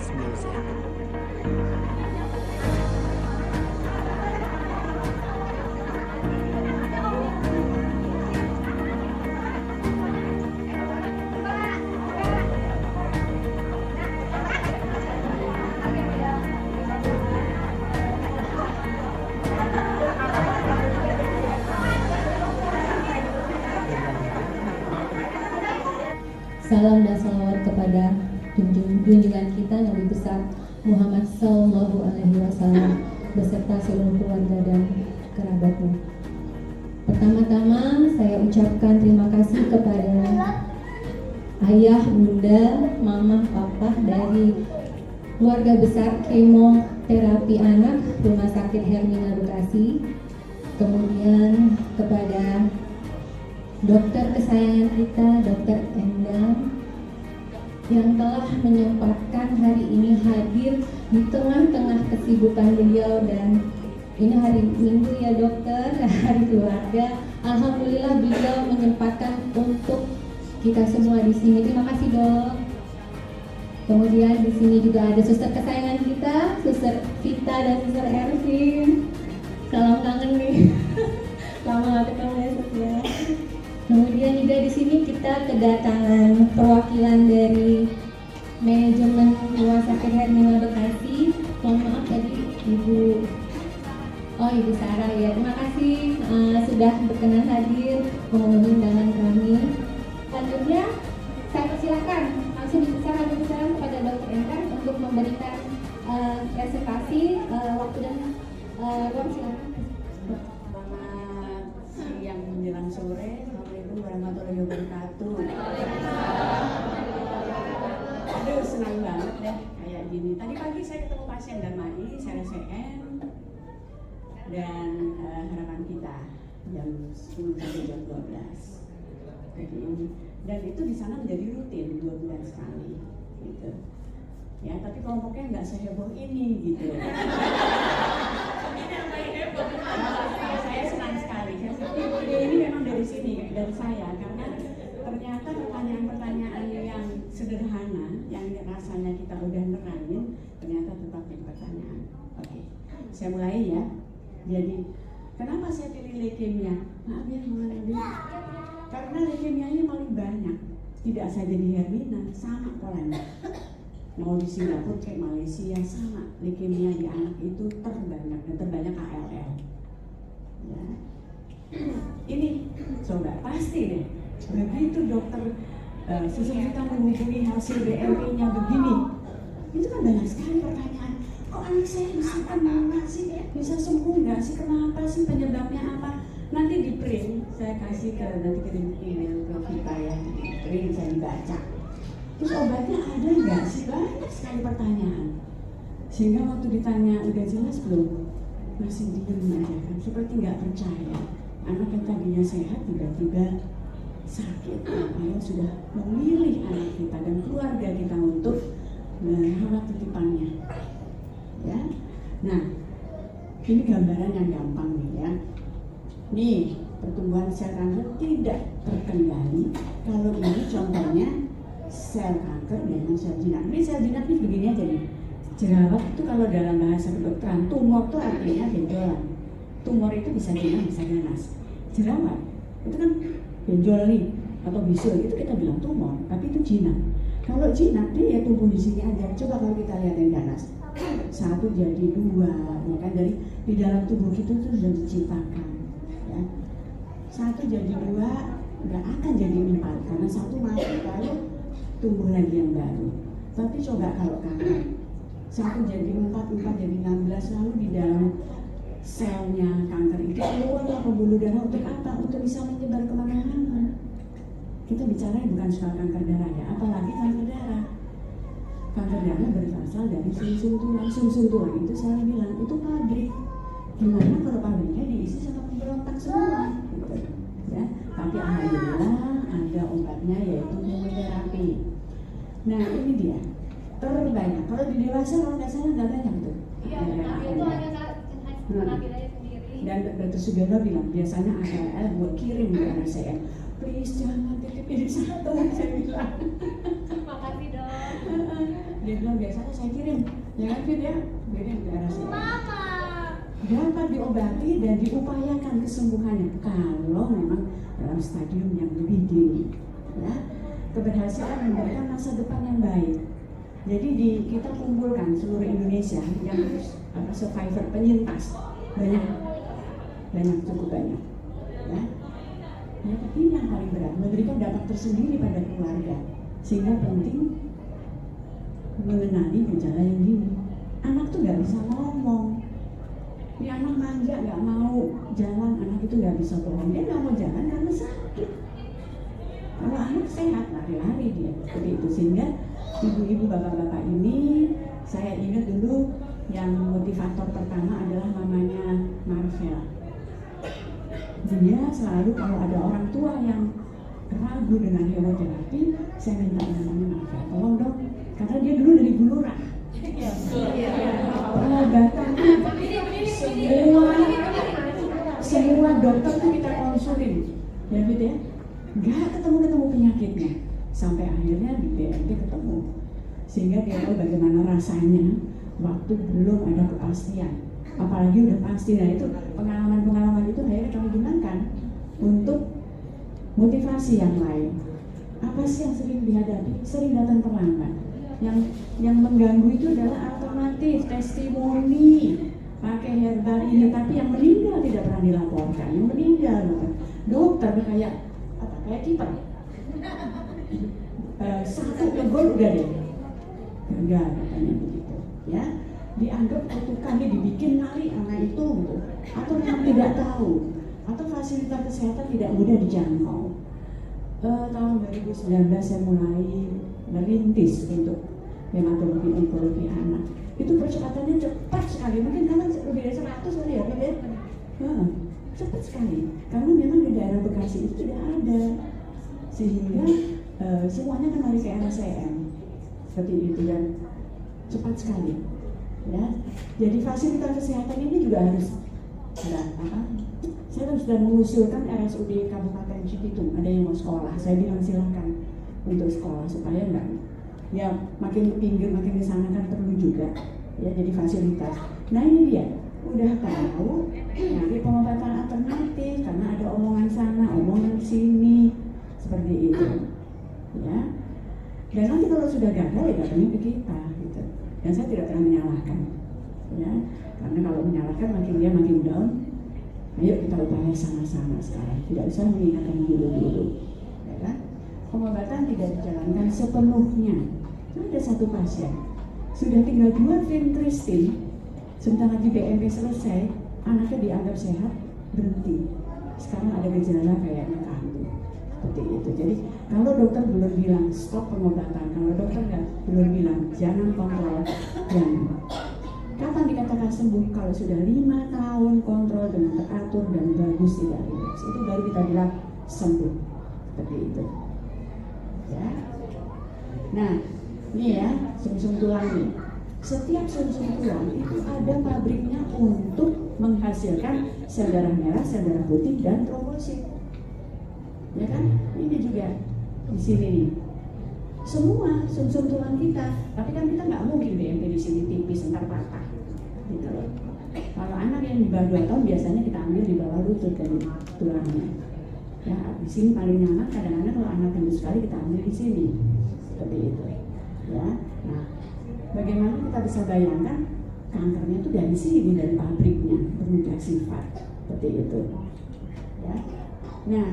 News Music. Salam dan salawat kepada junjungan kita Nabi besar Muhammad Sallallahu Alaihi Wasallam beserta seluruh keluarga dan kerabatnya. Pertama-tama saya ucapkan terima kasih kepada ayah, bunda, mama, papa dari keluarga besar Kemoterapi Anak Rumah Sakit Hermina Bekasi, kemudian kepada dokter kesayangan kita, Dokter Endang, yang telah menyempatkan hari ini hadir di tengah-tengah kesibukan beliau, dan ini hari Minggu ya dokter, hari keluarga. Alhamdulillah beliau menyempatkan untuk kita semua di sini. Terima kasih dok. Kemudian di sini juga ada suster kesayangan kita, Suster Vita dan Suster Ervin. Salam kangen nih, lama gak ketemu ya Suster. Kemudian juga di sini kita kedatangan perwakilan dari manajemen Rumah Sakit Hermina Bekasi. Mohon maaf tadi Ibu Sarah ya. Terima kasih sudah berkenan hadir memenuhi undangan kami. Selanjutnya saya persilakan langsung dipersilakan kepada Dr. Endang untuk memberikan presentasi waktu dan ruang silakan. Selamat siang menjelang sore. Assalamualaikum warahmatullahi wabarakatuh. Aduh, senang banget deh kayak gini. Tadi pagi saya ketemu pasien Darmadi, CRCN, dan harapan kita jam 10 sampai jam 12. Dan itu di sana menjadi rutin 2 bulan sekali, gitu. Ya, tapi kelompoknya nggak seheboh ini, gitu. Saya senang sekali. Ini memang dari sini, dari saya, karena ternyata pertanyaan-pertanyaan yang sederhana, yang rasanya kita udah nerangin, ternyata tetap jadi pertanyaan. Oke, saya mulai ya. Jadi, kenapa saya pilih leukemia? Maaf ya, karena leukemia ini paling banyak. Tidak saja di Hermina, sama polanya. Mau di Singapura kayak Malaysia sama, leukemia di anak itu terbanyak, dan terbanyak ALL. Ya. Ini coba pasti deh, begitu dokter Suster kita menghubungi hasil BMP-nya begini, itu kan banyak sekali pertanyaan. Kok anak saya bisa kena sih? Bisa sembuh nggak sih? Kenapa sih? Penyebabnya apa? Nanti di print, saya kasih nanti kirim email ke kita ya, di print saya dibaca. Terus obatnya ada nggak sih? Banyak sekali pertanyaan. Sehingga waktu ditanya udah jelas belum, masih diem aja kan, seperti nggak percaya. Anak yang tadinya sehat tiba-tiba sakit. Akhirnya sudah memilih anak kita dan keluarga kita untuk merawat titipannya. Ya, nah ini gambaran yang gampang nih ya. Nih pertumbuhan sel kanker tidak terkendali kalau ini contohnya sel kanker dengan sel jinak. Ini sel jinak ini begini aja nih. Jerawat itu kalau dalam bahasa kedokteran, tumor itu artinya benjolan. Tumor itu bisa jinak, bisa ganas. Jerawat itu kan benjol nih atau bisul, itu kita bilang tumor, tapi itu jinak. Kalau jinak dia ya tumbuh di sini aja. Coba kalau kita lihat yang ganas, 1 jadi 2, ya kan, dari di dalam tubuh kita itu sudah diciptakan. Ya. 1 jadi 2 nggak akan jadi 4 karena 1 mati lalu tumbuh lagi yang baru. Tapi coba kalau kanker 1 jadi 4, 4 jadi 16, lalu di dalam selnya kanker itu keluarlah pembuluh darah untuk apa? Untuk bisa menyebar kemana-mana. Kita bicara bukan soal kanker darah ya, apalagi kanker darah. Kanker darah berasal dari sum-sum tulang. Sum-sum tulang itu saya bilang itu pabrik. Gimana kalau pabriknya diisi sama pemberontak semua? Gitu. Ya, tapi alhamdulillah ada obatnya yaitu kemoterapi. Nah ini dia terbanyak. Kalau di dewasa kalau nggak salah nggak banyak tuh. Iya, itu hanya sendiri. Dan Dr. Sugiono bilang biasanya ALL buat kirim ke anak saya. Please jangan titip ini 1, saya bilang. Makasih dok. Dia bilang biasanya saya kirim, ya kan Fit ya, kirim ke RSUD. Dapat diobati dan diupayakan kesembuhannya kalau memang dalam stadium yang lebih dini. Ya, keberhasilan memberikan masa depan yang baik. Jadi kita kumpulkan seluruh Indonesia yang survivor penyintas banyak cukup banyak. Ya. Ya, tapi ini yang paling berat, memberikan dampak tersendiri pada keluarga, sehingga penting mengenali gejala yang gini. Anak tuh nggak bisa ngomong, ini anak manja nggak mau jalan, anak itu nggak bisa bohong, dia nggak mau jalan karena sakit. Kalau anak sehat lari-lari dia, seperti itu. Sehingga ibu-ibu bapak-bapak ini, saya ingat dulu yang motivator pertama adalah mamanya Marvel. Dia selalu kalau ada orang tua yang ragu dengan hemoterapi, saya minta namanya Marvel, tolong dong, karena dia dulu dari Bulurah. Pengobatan semua dokter tuh kita konsulin, ya Fit ya, nggak ketemu penyakitnya, sampai akhirnya di BMT ketemu, sehingga dia tahu bagaimana rasanya waktu belum ada kepastian. Apalagi udah pasti, nah itu pengalaman itu akhirnya kami gunakan untuk motivasi yang lain. Apa sih yang sering dihadapi? Sering datang terlambat. Yang mengganggu itu adalah alternatif, testimoni, pakai herbal ini, tapi yang meninggal tidak pernah dilaporkan. Yang meninggal, dokter kayak kiper. Satu gol udah deh. Enggak, katanya begitu. Ya. Dianggap kutukannya dibikin lari anak itu gitu. Atau yang tidak tahu, atau fasilitas kesehatan tidak mudah dijangkau. Tahun 2019 saya mulai merintis untuk hematologi onkologi anak. Itu percepatannya cepat sekali, mungkin karena lebih dari 100 kali ya, cepat sekali. Karena memang di daerah Bekasi itu tidak ada, sehingga semuanya kan lari ke RSCM seperti itu, dan cepat sekali. Ya, jadi fasilitas kesehatan ini juga harus ada apa? Saya sudah mengusulkan RSUD Kabupaten Cibitung, ada yang mau sekolah, saya bilang silahkan untuk sekolah supaya enggak, ya makin ke pinggir makin di sana kan perlu juga, ya jadi fasilitas. Nah ini dia, udah tahu, nyari pengobatan alternatif karena ada omongan sana, omongan sini, seperti itu, ya. Dan nanti kalau sudah gagal ya datangnya ke kita, gitu. Dan saya tidak pernah menyalahkan, ya, karena kalau menyalahkan makin down. Ayo kita upaya sama-sama sekarang, tidak usah mengingatkan dulu, ya kan? Pengobatan tidak dijalankan sepenuhnya. Ada satu pasien sudah tinggal 2 vincristine, sebentar lagi BMP selesai, anaknya dianggap sehat, berhenti. Sekarang ada gejala kayaknya kambuh, seperti itu. Jadi kalau dokter belum bilang stop pengobatan, kalau dokter belum bilang jangan kontrol, jangan. Kapan dikatakan sembuh? Kalau sudah 5 tahun kontrol dengan teratur dan bagus, tidak relapse, itu baru kita bilang sembuh, seperti itu. Ya. Nah, ini ya sumsum tulang nih. Setiap sumsum tulang itu ada pabriknya untuk menghasilkan sel darah merah, sel darah putih, dan trombosit. Ya kan? Ini juga di sini nih. Semua sumsum tulang kita, tapi kan kita nggak mungkin BMP di sini tipis entar patah, gitu loh. Kalau anak yang di bawah 2 tahun biasanya kita ambil di bawah lutut dari tulangnya. Ya, di sini paling nyaman. Kadang-kadang kalau anak gendut sekali kita ambil di sini, seperti itu. Ya, nah, bagaimana kita bisa bayangkan kankernya itu dari sini, dari pabriknya, berubah sifat, seperti itu. Ya, nah,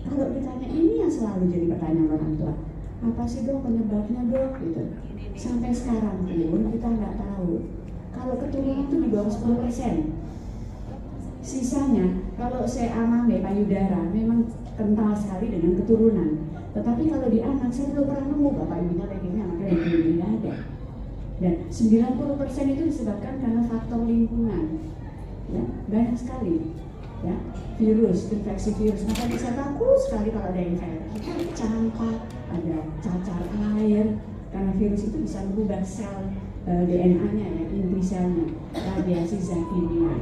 kalau ditanya ini yang selalu jadi pertanyaan orang tua. Apa sih dok penyebabnya dok gitu. Sampai sekarang pun kita nggak tahu. Kalau keturunan itu di bawah 10%. Sisanya kalau saya amame payudara memang kental sekali dengan keturunan. Tetapi kalau di anak saya belum pernah nemu bapak ibunya leukemia, anaknya leukemia tidak ada. Dan 90% itu disebabkan karena faktor lingkungan. Ya, banyak sekali. Ya, virus, infeksi virus, maka bisa takut sekali kalau ada infeksi, campak, ada cacar air, karena virus itu bisa merubah sel DNA-nya, ya, inti selnya, radiasi zat kimia.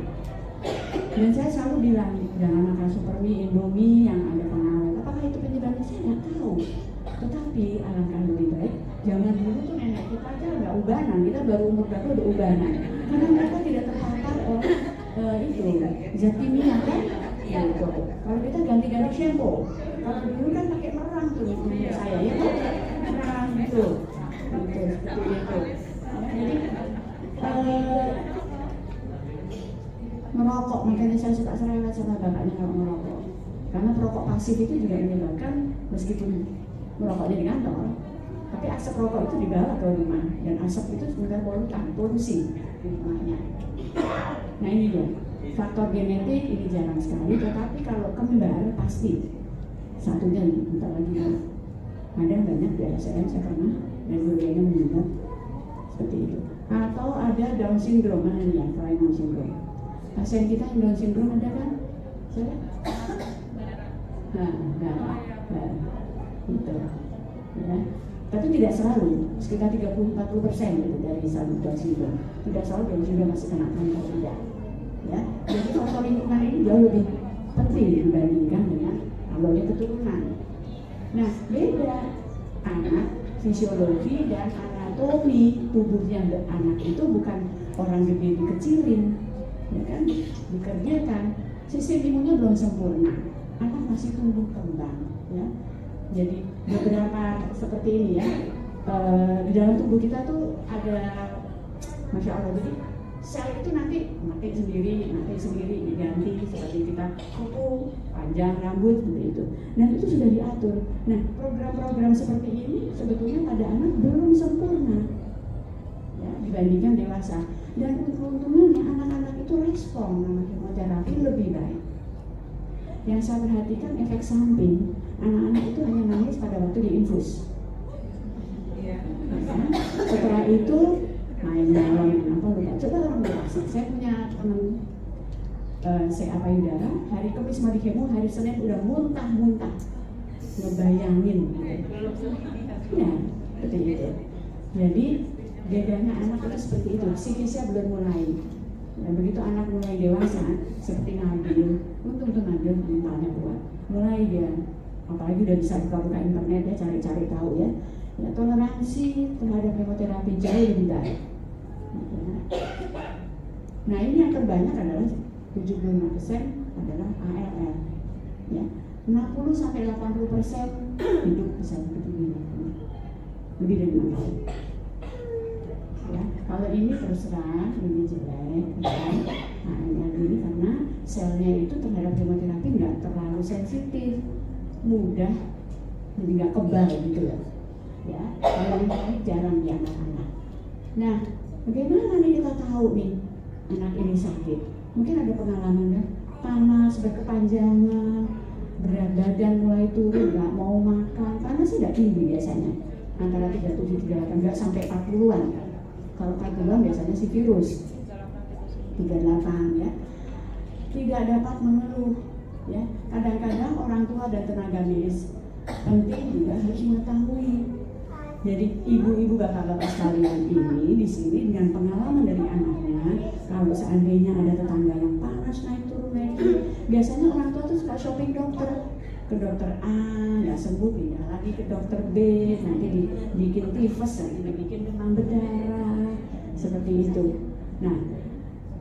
Dan saya selalu bilang, jangan makan super mie, indomie yang ada pengawet. Apakah itu penyebabnya? Saya nggak tahu. Tetapi alangkah lebih baik, zaman dulu tuh nenek kita aja ubanan, kita baru umur berapa udah ubanan, karena mereka tidak terpapar itu zat kimia kan, gitu. Kalau kita ganti-ganti shampoo, kalau dulu kan pakai merang tuh menurut saya ya kan, merang gitu, seperti itu. Jadi merokok, makanya saya suka cerewet sama bapaknya kalau merokok, karena perokok pasif itu juga menyebabkan meskipun merokoknya di kantor, tapi asap rokok itu dibawa ke rumah, dan asap itu sebenarnya polusi di rumahnya. Nah ini dia, faktor genetik ini jarang sekali, tetapi kalau kembar pasti satunya nih, bentar lagi ada banyak di RSCM saya pernah, dan dua-duanya meninggal seperti itu. Atau ada Down syndrome, mana nih ya, Down syndrome. Pasien kita yang Down syndrome ada kan? Saya? Gitu. Ya. Tapi tidak selalu, sekitar 30-40% gitu dari Down syndrome. Tidak selalu Down syndrome masih kena kanker, tidak. Ya. Jadi faktor lingkungan ini jauh lebih penting dibandingkan dengan kalau dia keturunan. Nah, beda anak, fisiologi dan anatomi tubuhnya anak itu bukan orang gede dikecilin, ya kan, dikerjakan. Sistem imunnya belum sempurna, anak masih tumbuh kembang, ya. Jadi beberapa seperti ini ya, di dalam tubuh kita tuh ada, masya Allah, jadi sel itu nanti mati sendiri diganti, seperti kita kuku, panjang rambut seperti itu. Nah itu sudah diatur. Nah program-program seperti ini sebetulnya pada anak belum sempurna, ya, dibandingkan dewasa. Dan keuntungannya anak-anak itu respon sama kemoterapi lebih baik. Yang saya perhatikan efek samping, anak-anak itu hanya nangis pada waktu diinfus. Ya, setelah itu main dalam apa lupa. Coba orang dewasa. Saya punya teman CA payudara, hari Kamis mau dikemo, hari Senin udah muntah-muntah, ngebayangin gitu. Ya, seperti itu. Jadi bedanya anak itu seperti itu, psikisnya belum mulai. Dan begitu anak mulai dewasa, seperti Nabil, untung tuh Nabil mentalnya kuat, mulai dia, apalagi udah bisa buka-buka internet ya, cari-cari tahu ya, toleransi terhadap kemoterapi jauh lebih baik. Nah ini yang terbanyak adalah 75% adalah ALL, ya. 60-80% hidup bisa begini, lebih dari 6 tahun. Ya, kalau ini terus terang ini jelek, ya. Nah ini karena selnya itu terhadap kemoterapi nggak terlalu sensitif, mudah, jadi nggak kebal gitu ya. Ya, kalau yang baik jarang di anak-anak. Nah, bagaimana nih kita tahu nih anak ini sakit? Mungkin ada pengalaman kan? Panas berkepanjangan, berat badan mulai turun, nggak mau makan. Panas sih nggak tinggi biasanya, antara 37-38, nggak sampai 40-an. Kalau 40-an biasanya si virus 38 ya. Tidak dapat mengeluh ya. Kadang-kadang orang tua dan tenaga medis penting juga harus mengetahui. Jadi ibu-ibu bapak-bapak sekalian ini di sini dengan pengalaman dari anaknya, kalau seandainya ada tetangga yang panas naik turun, biasanya orang tua tuh suka shopping dokter, ke dokter A nggak sembuh, pindah lagi ke dokter B, nanti dibikin tifus, nanti dibikin demam berdarah, seperti itu. Nah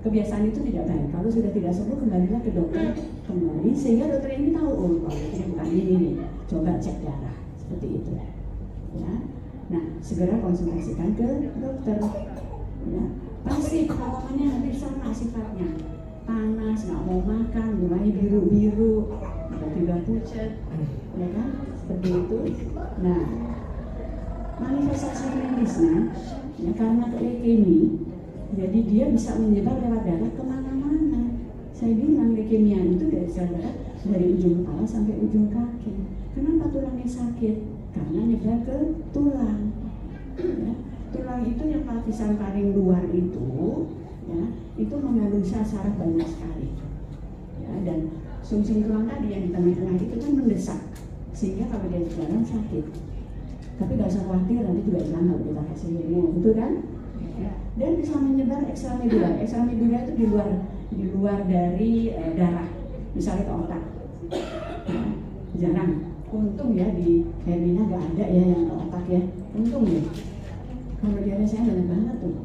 kebiasaan itu tidak baik. Kalau sudah tidak sembuh, kembalilah ke dokter kembali, sehingga dokter ini tahu, oh kalau ini bukan ini nih, coba cek darah, seperti itu ya. Nah, segera konsultasikan ke dokter. Ya, pasti pengalamannya hampir sama sifatnya. Panas, nggak mau makan, mulai biru-biru, tiba-tiba pucat, ya kan? Seperti itu. Nah, manifestasi klinisnya, ya karena leukemia, jadi dia bisa menyebar lewat darah kemana-mana. Saya bilang leukemia itu dari sel darah dari ujung kepala sampai ujung kaki. Kenapa tulangnya sakit? Karena nyebar ke tulang. Ya, tulang itu yang lapisan paling luar itu, ya, itu mengandung saraf banyak sekali. Ya, dan sumsum tulang tadi yang di tengah-tengah itu kan mendesak, sehingga kalau dia jalan sakit. Tapi nggak usah khawatir, nanti juga hilang kalau kita kasih minum, betul kan? Ya, dan bisa menyebar ekstramedular. Ekstramedular itu di luar dari darah, misalnya ke otak. Ya, jarang. Untung ya di Hermina nggak ada ya yang ke otak ya, untung ya. Kalau di area saya banyak banget tuh,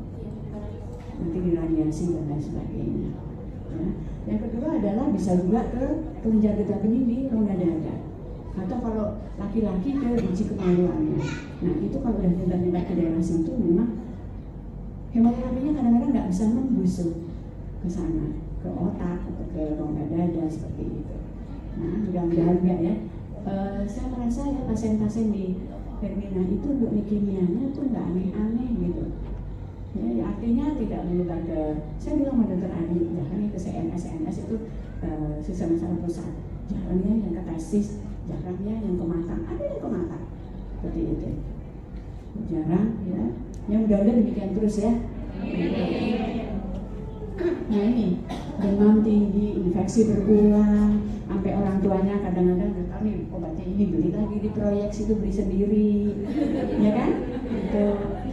nanti diradiasi dan lain sebagainya. Ya. Yang kedua adalah bisa juga ke kelenjar getah bening di rongga dada, atau kalau laki-laki ke biji kemaluannya. Nah itu kalau udah nyebar-nyebar ke daerah situ memang hemoterapinya kadang-kadang nggak bisa nembus ke sana, ke otak atau ke rongga dada seperti itu. Nah mudah-mudahan enggak ya. Saya merasa ya pasien-pasien di Hermina itu untuk leukemianya tuh nggak aneh-aneh gitu. Ya, artinya tidak menyebar ke, saya bilang sama dokter Adi, jangan ke CNS itu sistem masalah pusat, jarangnya yang ke testis, jarangnya yang ke mata, ada yang ke mata, seperti itu. Jarang ya, yang mudah-mudahan demikian terus ya. Nah ini demam tinggi, infeksi berulang, sampai orang tuanya kadang-kadang nih obatnya ini beli lagi di proyek situ beli sendiri, ya kan? Itu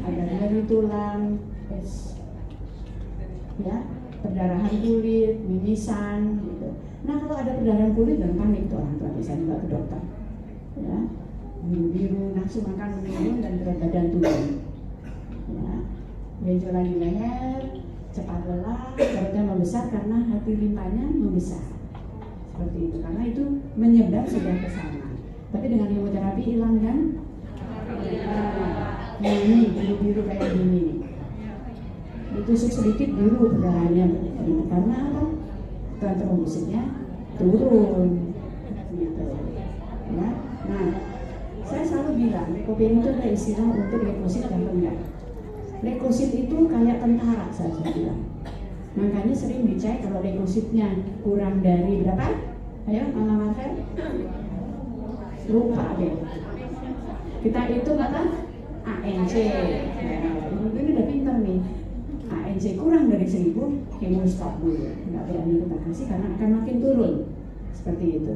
ada dari tulang, ya perdarahan kulit, mimisan, gitu. Nah kalau ada perdarahan kulit dan panik itu orang tua biasanya dibawa ke dokter, ya biru-biru, nafsu makan menurun dan berat badan turun, ya benjolan di leher, cepat lelah, perutnya membesar karena hati limpahnya membesar. Seperti itu, karena itu menyebar sudah ke sana. Tapi dengan hemoterapi hilang kan? Nah ini biru-biru kayak gini. Ditusuk sedikit biru perdarahannya, karena apa? Trombositnya turun. Gitu. Ya. Nah, saya selalu bilang, leukopen itu ada istilah untuk leukosit dan enggak. Leukosit itu kayak tentara, saya bilang. Makanya sering dicek kalau leukositnya kurang dari berapa? Ayo, Mama Marvel. Lupa deh. Kita hitung apa? ANC. Nah, ini udah pintar nih. ANC kurang dari 1000, kemo stop dulu. Nggak berani kita kasih karena akan makin turun. Seperti itu.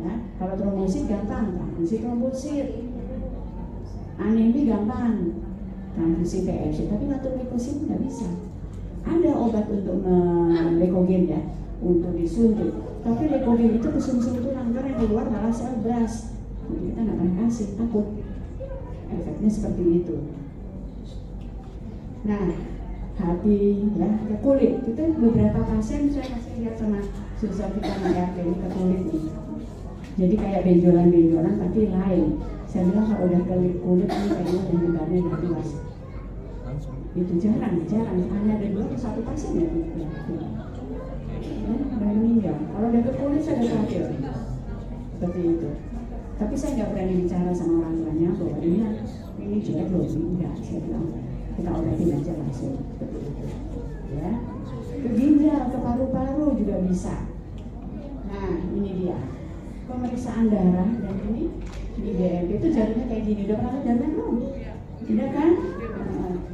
Ya, kalau trombosit gampang, transfusi trombosit. Anemi gampang, transfusi PFC. Tapi untuk leukosit nggak bisa. Ada obat untuk leukogen ya, untuk disuntik. Tapi leukogen itu kesumsum tulang, karena yang keluar malah sel blast. Jadi kita nggak pernah kasih, takut. Efeknya seperti itu. Nah, hati ya, ke kulit. Kita beberapa pasien saya kasih lihat sama susah kita mengerti ke kulit nih. Jadi kayak benjolan-benjolan tapi lain. Saya bilang kalau udah ke kulit ini kayaknya udah nyebarnya udah luas. Itu jarang, hanya ada 2 atau 1 pasien ya. Udah meninggal. Kalau udah ke kulit saya udah khawatir. Seperti itu. Tapi saya nggak berani bicara sama orang tuanya bahwa ini jelek loh, enggak. Saya bilang kita obatin aja langsung. Seperti itu. Ya. Ke ginjal, ke paru-paru juga bisa. Nah, ini dia. Pemeriksaan darah dan ini di BMP itu jalannya kayak gini. Udah pernah lihat jalan belum? Tidak kan?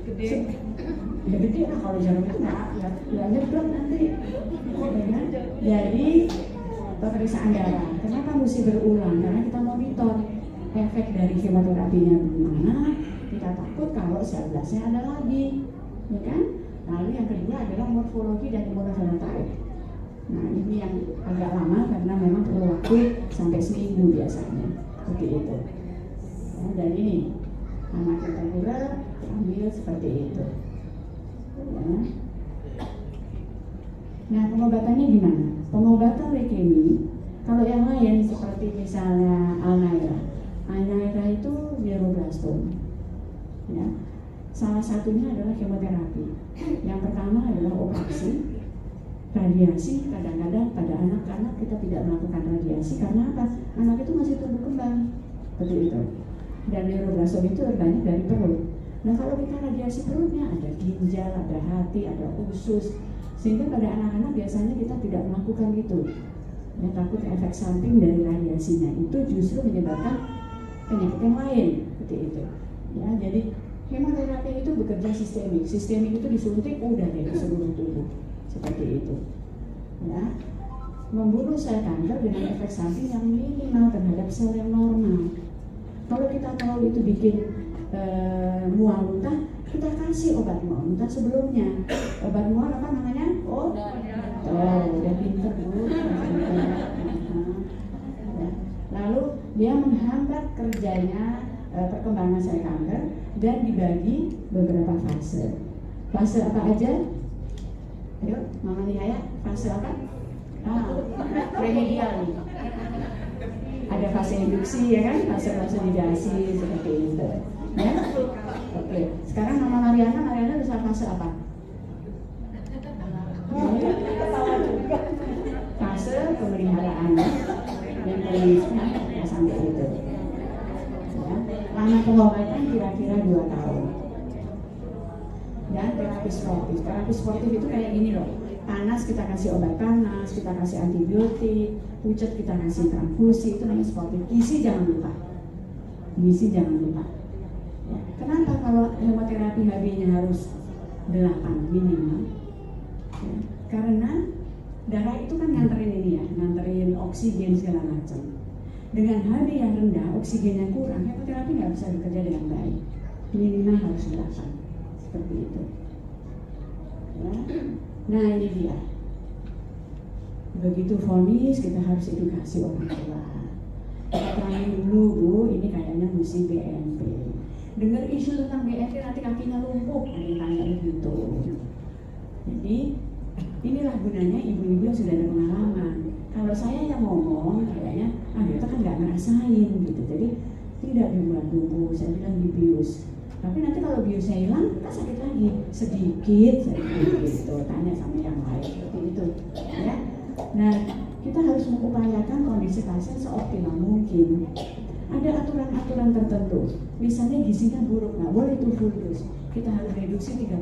Gede. Ya gede lah kalau jarum itu nggak nyebrang nanti. Jadi pemeriksaan darah. Kenapa mesti berulang? Karena kita monitor efek dari kemoterapinya bagaimana. Kita takut kalau sel blastnya ada lagi, ya kan? Lalu yang kedua adalah morfologi dan immunofenotype. Nah ini yang agak lama karena memang perlu waktu sampai seminggu biasanya, seperti itu. Ya, dan ini anak yang terkurang ambil seperti itu. Ya. Nah pengobatannya gimana? Pengobatan leukemia kalau yang lain seperti misalnya Alnaira itu neuroblastoma. Ya. Salah satunya adalah kemoterapi. Yang pertama adalah operasi. Radiasi kadang-kadang pada anak-anak kita tidak melakukan radiasi karena apa? Anak itu masih tumbuh kembang, seperti itu. Dan neuroblastoma itu terbanyak dari perut. Nah kalau kita radiasi perutnya ada ginjal, ada hati, ada usus, sehingga pada anak-anak biasanya kita tidak melakukan itu. Ya, takut efek samping dari radiasinya itu justru menyebabkan penyakit yang lain, seperti itu. Ya, jadi kemoterapi itu bekerja sistemik. Sistemik itu disuntik udah dari seluruh tubuh. Seperti itu, ya, membunuh sel kanker dengan efek samping yang minimal terhadap sel yang normal. Kalau kita tahu itu bikin mual muntah, kita kasih obat mual muntah sebelumnya. Obat mual apa namanya? Oh, udah pinter bu. Lalu dia menghambat kerjanya perkembangan sel kanker dan dibagi beberapa fase. Fase apa aja? Ayo, Mama Nihaya, fase apa? Remedial nih. Ada fase induksi ya kan, fase konsolidasi seperti itu. Ya, oke. Sekarang Mama Mariana bisa fase apa? Fase pemeliharaan dan penulisnya ya, sampai itu. Ya. Lama pengobatan kira-kira 2 tahun. Dan terapi sportif itu kayak gini loh. Panas kita kasih obat panas, kita kasih antibiotik, pucat kita kasih transfusi, itu namanya sportif. Gizi jangan lupa. Ya. Kenapa kalau hemoterapi HB-nya harus 8 minimal? Ya. Karena darah itu kan nganterin ini ya, nganterin oksigen segala macam. Dengan HB yang rendah, oksigennya kurang, hemoterapi nggak bisa bekerja dengan baik. Minimal harus 8. Seperti itu. Ya. Nah ini dia. Begitu vonis kita harus edukasi orang tua. Kita terangin dulu Bu, ini kayaknya mesti BNP. Dengar isu tentang BNP nanti kakinya lumpuh, ada yang tanya begitu. Jadi inilah gunanya ibu-ibu yang sudah ada pengalaman. Kalau saya yang ngomong kayaknya, kita kan nggak ngerasain gitu. Jadi tidak dibuat lumpuh, saya bilang dibius. Tapi nanti kalau biusnya hilang, kita sakit lagi sedikit gitu. Tanya sama yang lain seperti itu, ya. Nah, kita harus mengupayakan kondisi pasien seoptimal mungkin. Ada aturan-aturan tertentu. Misalnya gizinya buruk, nggak boleh itu full dose. Kita harus reduksi 30%.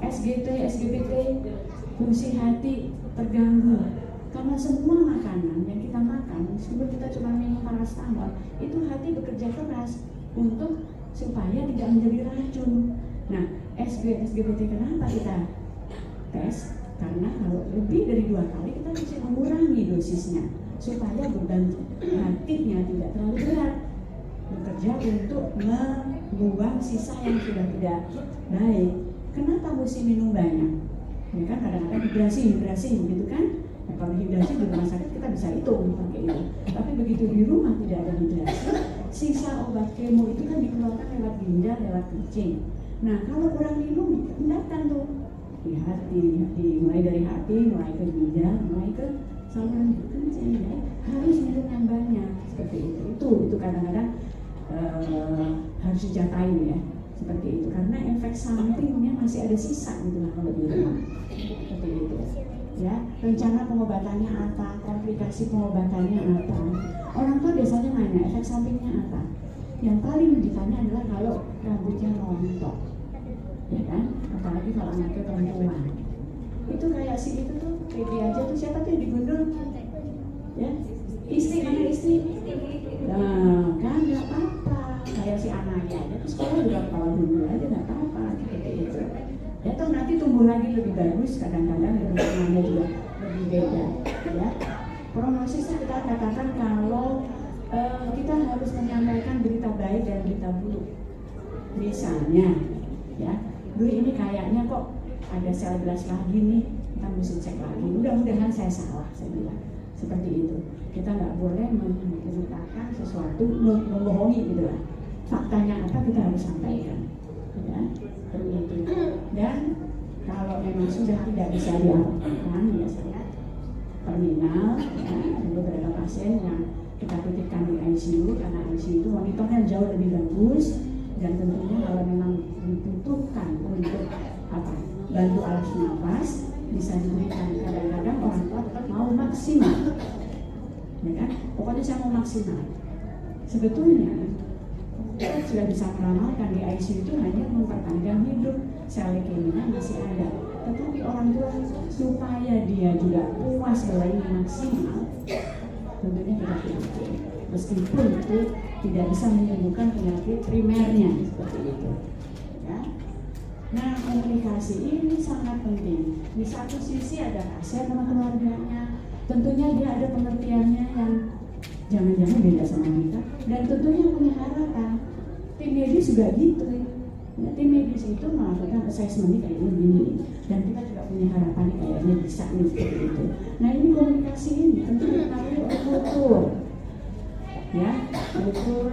SGT, SGBT, fungsi hati terganggu. Karena semua makanan yang kita makan, meskipun kita cuma minum paracetamol, itu hati bekerja keras untuk supaya tidak menjadi racun. Nah, SGBT kenapa kita tes? Karena kalau lebih dari 2 kali kita bisa mengurangi dosisnya supaya beban hatinya tidak terlalu berat, bekerja untuk membuang sisa yang sudah tidak baik. Kenapa mesti minum banyak? Ya kan kadang-kadang hidrasi gitu kan? Nah, kalau hidrasi di rumah sakit kita bisa hitung pakai itu. Tapi begitu di rumah tidak ada hidrasi, sisa obat kemo itu kan dikeluarkan lewat ginjal, lewat kencing. Nah kalau kurang minum, datang tuh di hati, mulai dari hati, mulai ke ginjal, mulai ke saluran kencing. Ya. Harus minum yang banyak seperti itu. Itu kadang-kadang harus dijatain ya. Seperti itu, karena efek sampingnya masih ada sisa gitu lah kalau di rumah. Seperti itu. Ya, rencana pengobatannya apa, komplikasi pengobatannya apa. Orang tua biasanya nanya efek sampingnya apa. Yang paling ditanya adalah kalau rambutnya rontok, ya kan? Apalagi kalau anaknya perempuan. Itu kayak si itu tuh, PG aja tuh siapa tuh yang digundul? Ya, istri, mana istri? Nah, kan nggak apa-apa. Kayak si anaknya aja, terus sekolah juga kepala gundul aja nggak apa-apa. Seperti itu. Ya toh nanti tumbuh lagi lebih bagus, kadang-kadang bentuknya juga lebih beda. Ya, prognosisnya kita katakan kalau kita harus menyampaikan berita baik dan berita buruk. Misalnya, ya, ini kayaknya kok ada sel belas lagi nih, kita mesti cek lagi. Mudah-mudahan saya salah, saya bilang seperti itu. Kita nggak boleh menceritakan sesuatu membohongi gitu lah. Faktanya apa kita harus sampaikan. Ya, begitu. Dan kalau memang sudah tidak bisa diapakan, biasanya terminal, ya, ada beberapa pasien yang kita titipkan di ICU karena ICU itu monitornya jauh lebih bagus dan tentunya kalau memang dibutuhkan untuk bantu alat nafas bisa diberikan. Kadang-kadang orang tua tetap mau maksimal, ya kan? Pokoknya saya mau maksimal. Sebetulnya kita sudah bisa meramalkan di ICU itu hanya memperpanjang hidup, sel leukemia masih ada. Tetapi orang tua supaya dia juga puas bahwa ini maksimal, tentunya kita pilih. Meskipun itu tidak bisa menyembuhkan penyakit primernya seperti itu. Ya. Nah, komunikasi ini sangat penting. Di satu sisi ada pasien sama keluarganya, tentunya dia ada pengertiannya yang jangan-jangan beda sama kita, dan tentunya punya harapan. Tim medis juga gitu. Ya, tim medis itu melakukan assessment kayak begini, dan kita juga punya harapan kayaknya bisa nih seperti itu. Nah ini komunikasi ini tentu dipengaruhi oleh kultur, ya, kultur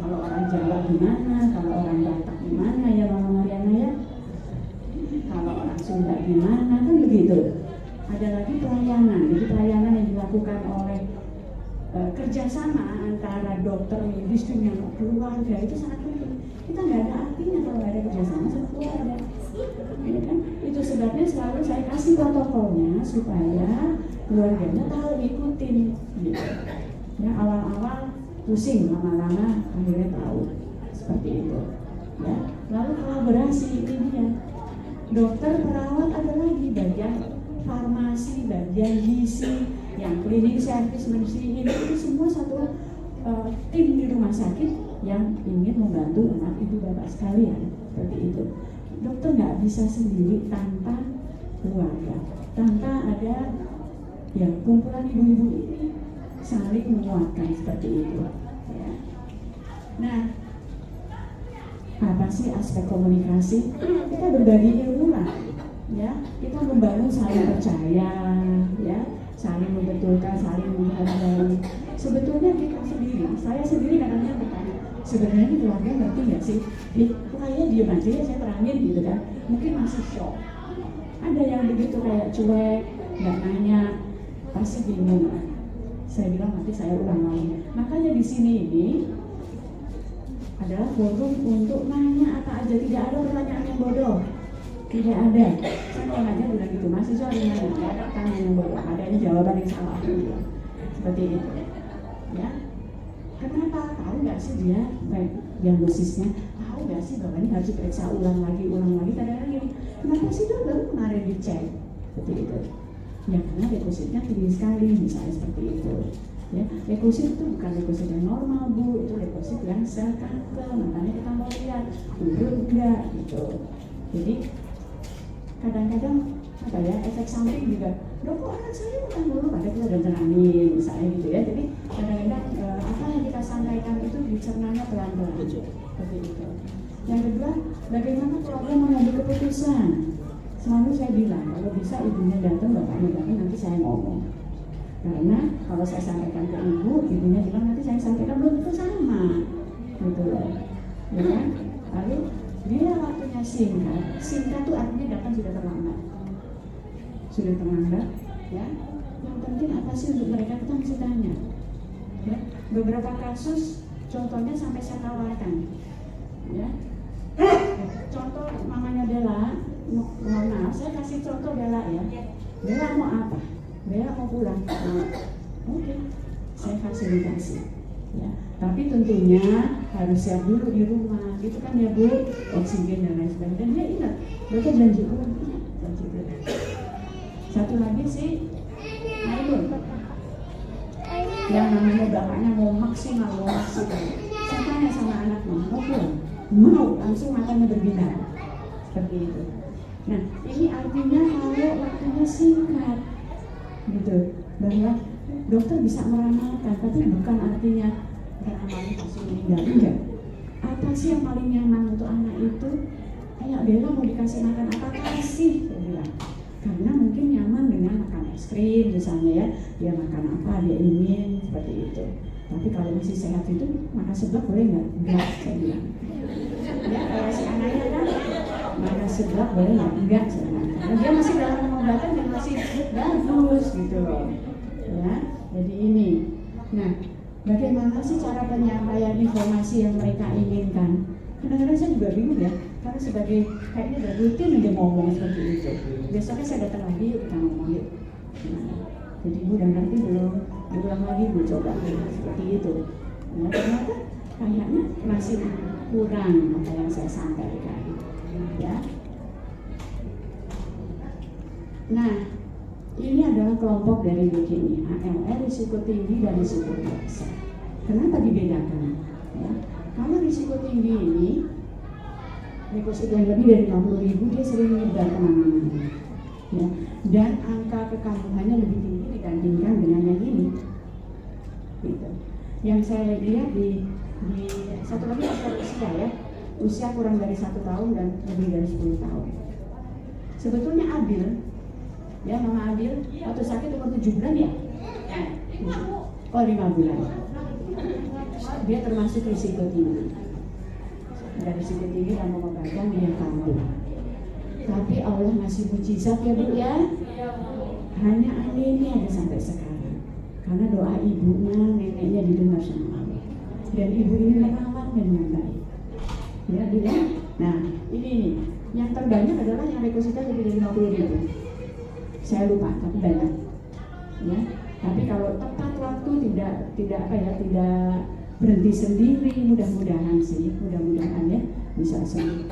Kalau orang Jawa gimana, kalau orang Batak gimana ya Mama Mariana ya, kalau orang Sunda gimana, kan begitu. Ada lagi pelayanan, jadi pelayanan yang dilakukan oleh kerjasama antara dokter, medis dengan keluarga itu sangat penting. Kita nggak ada artinya kalau nggak ada kerjasama sama keluarga. Ya kan? Itu sebabnya selalu saya kasih protokolnya supaya keluarganya tahu ikutin. Gitu. Ya awal-awal pusing, lama-lama akhirnya tahu seperti itu. Ya lalu kolaborasi ini dia. Dokter, perawat, ada lagi bagian farmasi, bagian gizi, yang klinik servis menbersihin, itu semua satu tim di rumah sakit yang ingin membantu anak ibu bapak sekalian seperti itu. Dokter nggak bisa sendiri tanpa keluarga, tanpa ada yang kumpulan ibu-ibu ini saling menguatkan seperti itu. Ya. Nah, apa sih aspek komunikasi? Kita berbagi ilmu lah, ya. Kita membangun saling percaya, ya, saling membetulkan, saling menghargai. Sebetulnya kita sendiri, saya sendiri kadang-kadang bertanya, sebenarnya ini keluarga ngerti nggak sih? Kayaknya diam aja ya, saya terangin gitu kan. Mungkin masih shock. Ada yang begitu kayak cuek, nggak nanya, pasti bingung. Saya bilang nanti saya ulang lagi. Makanya di sini ini adalah forum untuk nanya apa aja, tidak ada pertanyaan yang bodoh, tidak ada. Saya kalau ngajar bilang gitu, mahasiswa gimana? Tidak ada pertanyaan yang bodoh, adanya jawaban yang salah. Seperti itu, ya. Kenapa? Tahu nggak sih dia diagnosisnya? Tahu nggak sih bahwa ini harus diperiksa ulang lagi? Kadang-kadang gini, kenapa sih dok baru kemarin dicek? Seperti itu. Ya karena depositnya tinggi sekali, misalnya seperti itu. Ya, leukosit itu bukan leukosit yang normal bu, itu leukosit yang sel kanker, makanya kita mau lihat turun enggak gitu. Jadi kadang-kadang apa ya, efek samping juga, dok kok anak saya bukan dulu, pada kita udah tenangin misalnya gitu ya. Jadi kadang-kadang apa yang kita sampaikan itu dicernanya pelan-pelan seperti itu. Yang kedua, bagaimana keluarga mengambil keputusan. Selalu saya bilang kalau bisa ibunya datang, bapaknya datang, nanti saya ngomong. Karena kalau saya sampaikan ke ibu, ibunya bilang nanti saya sampaikan belum itu sama, gitu loh, ya kan? Lalu bila waktunya singkat tuh artinya datang sudah terlambat, ya. Yang penting apa sih untuk mereka, kita mesti tanya. Ya, beberapa kasus, contohnya sampai saya tawarkan, ya. Contoh mamanya Bella, mohon maaf, saya kasih contoh Bella ya. Bella mau apa? Bella mau pulang, oke, saya fasilitasi, ya. Tapi tentunya harus siap dulu di rumah, gitu kan ya bu, oksigen dan lain sebagainya. Dan dia ingat, mereka janji pulang, janji pulang. Satu lagi sih, Ainun, yang namanya bapaknya mau maksimal. Saya tanya sama anaknya, mau pulang? Mau, langsung matanya berbinar, seperti itu. Nah, ini artinya kalau waktunya singkat. Gitu, bahwa dokter bisa meramalkan, tapi bukan artinya ramalan pasti meninggal, enggak. Apa sih yang paling nyaman untuk anak itu? Kayak Bella mau dikasih makan apa, kasih, saya bilang. Karena mungkin nyaman dengan makan es krim misalnya ya, dia makan apa dia ingin seperti itu. Tapi kalau masih sehat itu makan seblak boleh nggak? Enggak, saya bilang. Ya kalau si anaknya kan makan seblak boleh nggak? Enggak, saya bilang. Karena dia masih dalam pengobatan dan masih bagus gitu loh, ya. Jadi ini, nah bagaimana sih cara penyampaian informasi yang mereka inginkan? Kadang-kadang saya juga bingung ya, karena sebagai kayaknya udah rutin aja ngomong seperti itu. Besoknya saya datang lagi, yuk kita ngomong yuk. Nah, jadi ibu udah ngerti belum? Diulang lagi bu, coba seperti itu. Nah, ternyata kayaknya masih kurang apa yang saya sampaikan, ya. Nah, ini adalah kelompok dari leukemia, ALL, risiko tinggi dan risiko biasa. Kenapa dibedakan? Ya, kalau risiko tinggi ini, leukosit yang lebih dari 50.000 dia sering menyebar kemana-mana. Ya, dan angka kekambuhannya lebih tinggi dibandingkan dengan yang ini. Gitu. Yang saya lihat di satu lagi aspek usia ya, usia kurang dari 1 tahun dan lebih dari 10 tahun. Sebetulnya adil. Ya, Mama Adil, waktu sakit umur 7 bulan ya? Oh, 5 bulan. dia termasuk risiko tinggi. Ada risiko tinggi dan pengobatan dia kambuh. Tapi Allah ngasih mujizat ya Bu ya. Hanya anemia ada sampai sekarang. Karena doa ibunya, neneknya didengar sama Allah. Dan ibu ini merawatnya dengan baik. Ya, Bu ya. Nah, ini nih. Yang terbanyak adalah yang rekosita lebih dari 50.000. Saya lupa, tapi banyak. Ya. Tapi kalau tepat waktu tidak berhenti sendiri, mudah-mudahan ya bisa sembuh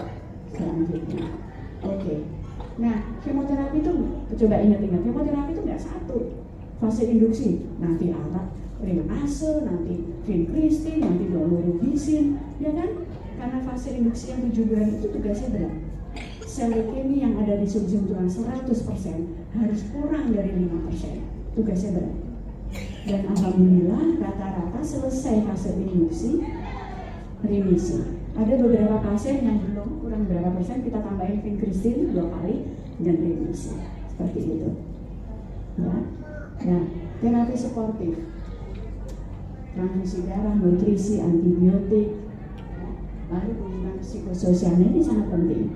selanjutnya. Oke. Nah, kemoterapi itu coba ingat-ingat, kemoterapi itu nggak satu. Fase induksi, nanti alat renase, nanti vincristine, nanti daunorubicin, ya kan? Karena fase induksi yang 7 bulan itu tugasnya berat. Sel leukemia yang ada di sum-sum tulang 100% harus kurang dari 5%. Tugasnya berat. Dan alhamdulillah rata-rata selesai fase induksi, remisi. Ada beberapa pasien yang belum, kurang berapa persen, kita tambahin vincristine 2 kali dan remisi. Seperti itu. Ya. Nah, terapi suportif, transfusi darah, nutrisi, antibiotik, lalu hubungan psikososialnya ini sangat penting.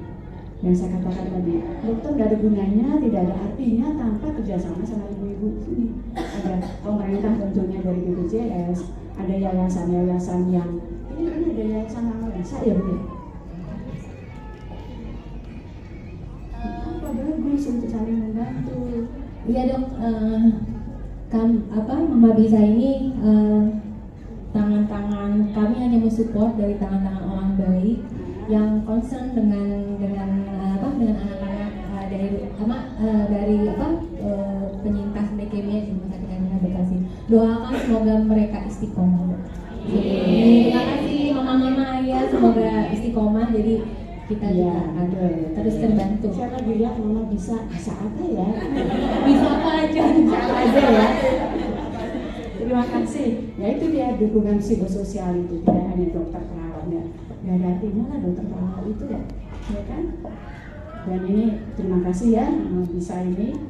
Yang saya katakan tadi, dokter tidak ada gunanya, tidak ada artinya tanpa kerjasama sama ibu-ibu ini. Ada pemerintah tentunya dari BPJS, ada yayasan-yayasan yang ini ada yayasan nama bisa ya Bu. Apa bagus untuk saling membantu. Iya Dok, Mama Bisa ini tangan-tangan kami hanya mensupport dari tangan-tangan orang baik yang concern dengan anak-anak dari penyintas leukemia di Rumah Sakit Hermina Bekasi. Doakan semoga mereka istiqomah. Terima kasih mama-mama ayah, semoga istiqomah. Jadi kita juga terus terbantu. Siapa bilang mama bisa apa ya? Bisa apa aja ya. Terima kasih. Ya itu dia dukungan psikososial itu, tidak hanya dokter perawatnya. Gak ada artinya lah dokter perawat itu ya kan? Dan ini terima kasih ya bisa ini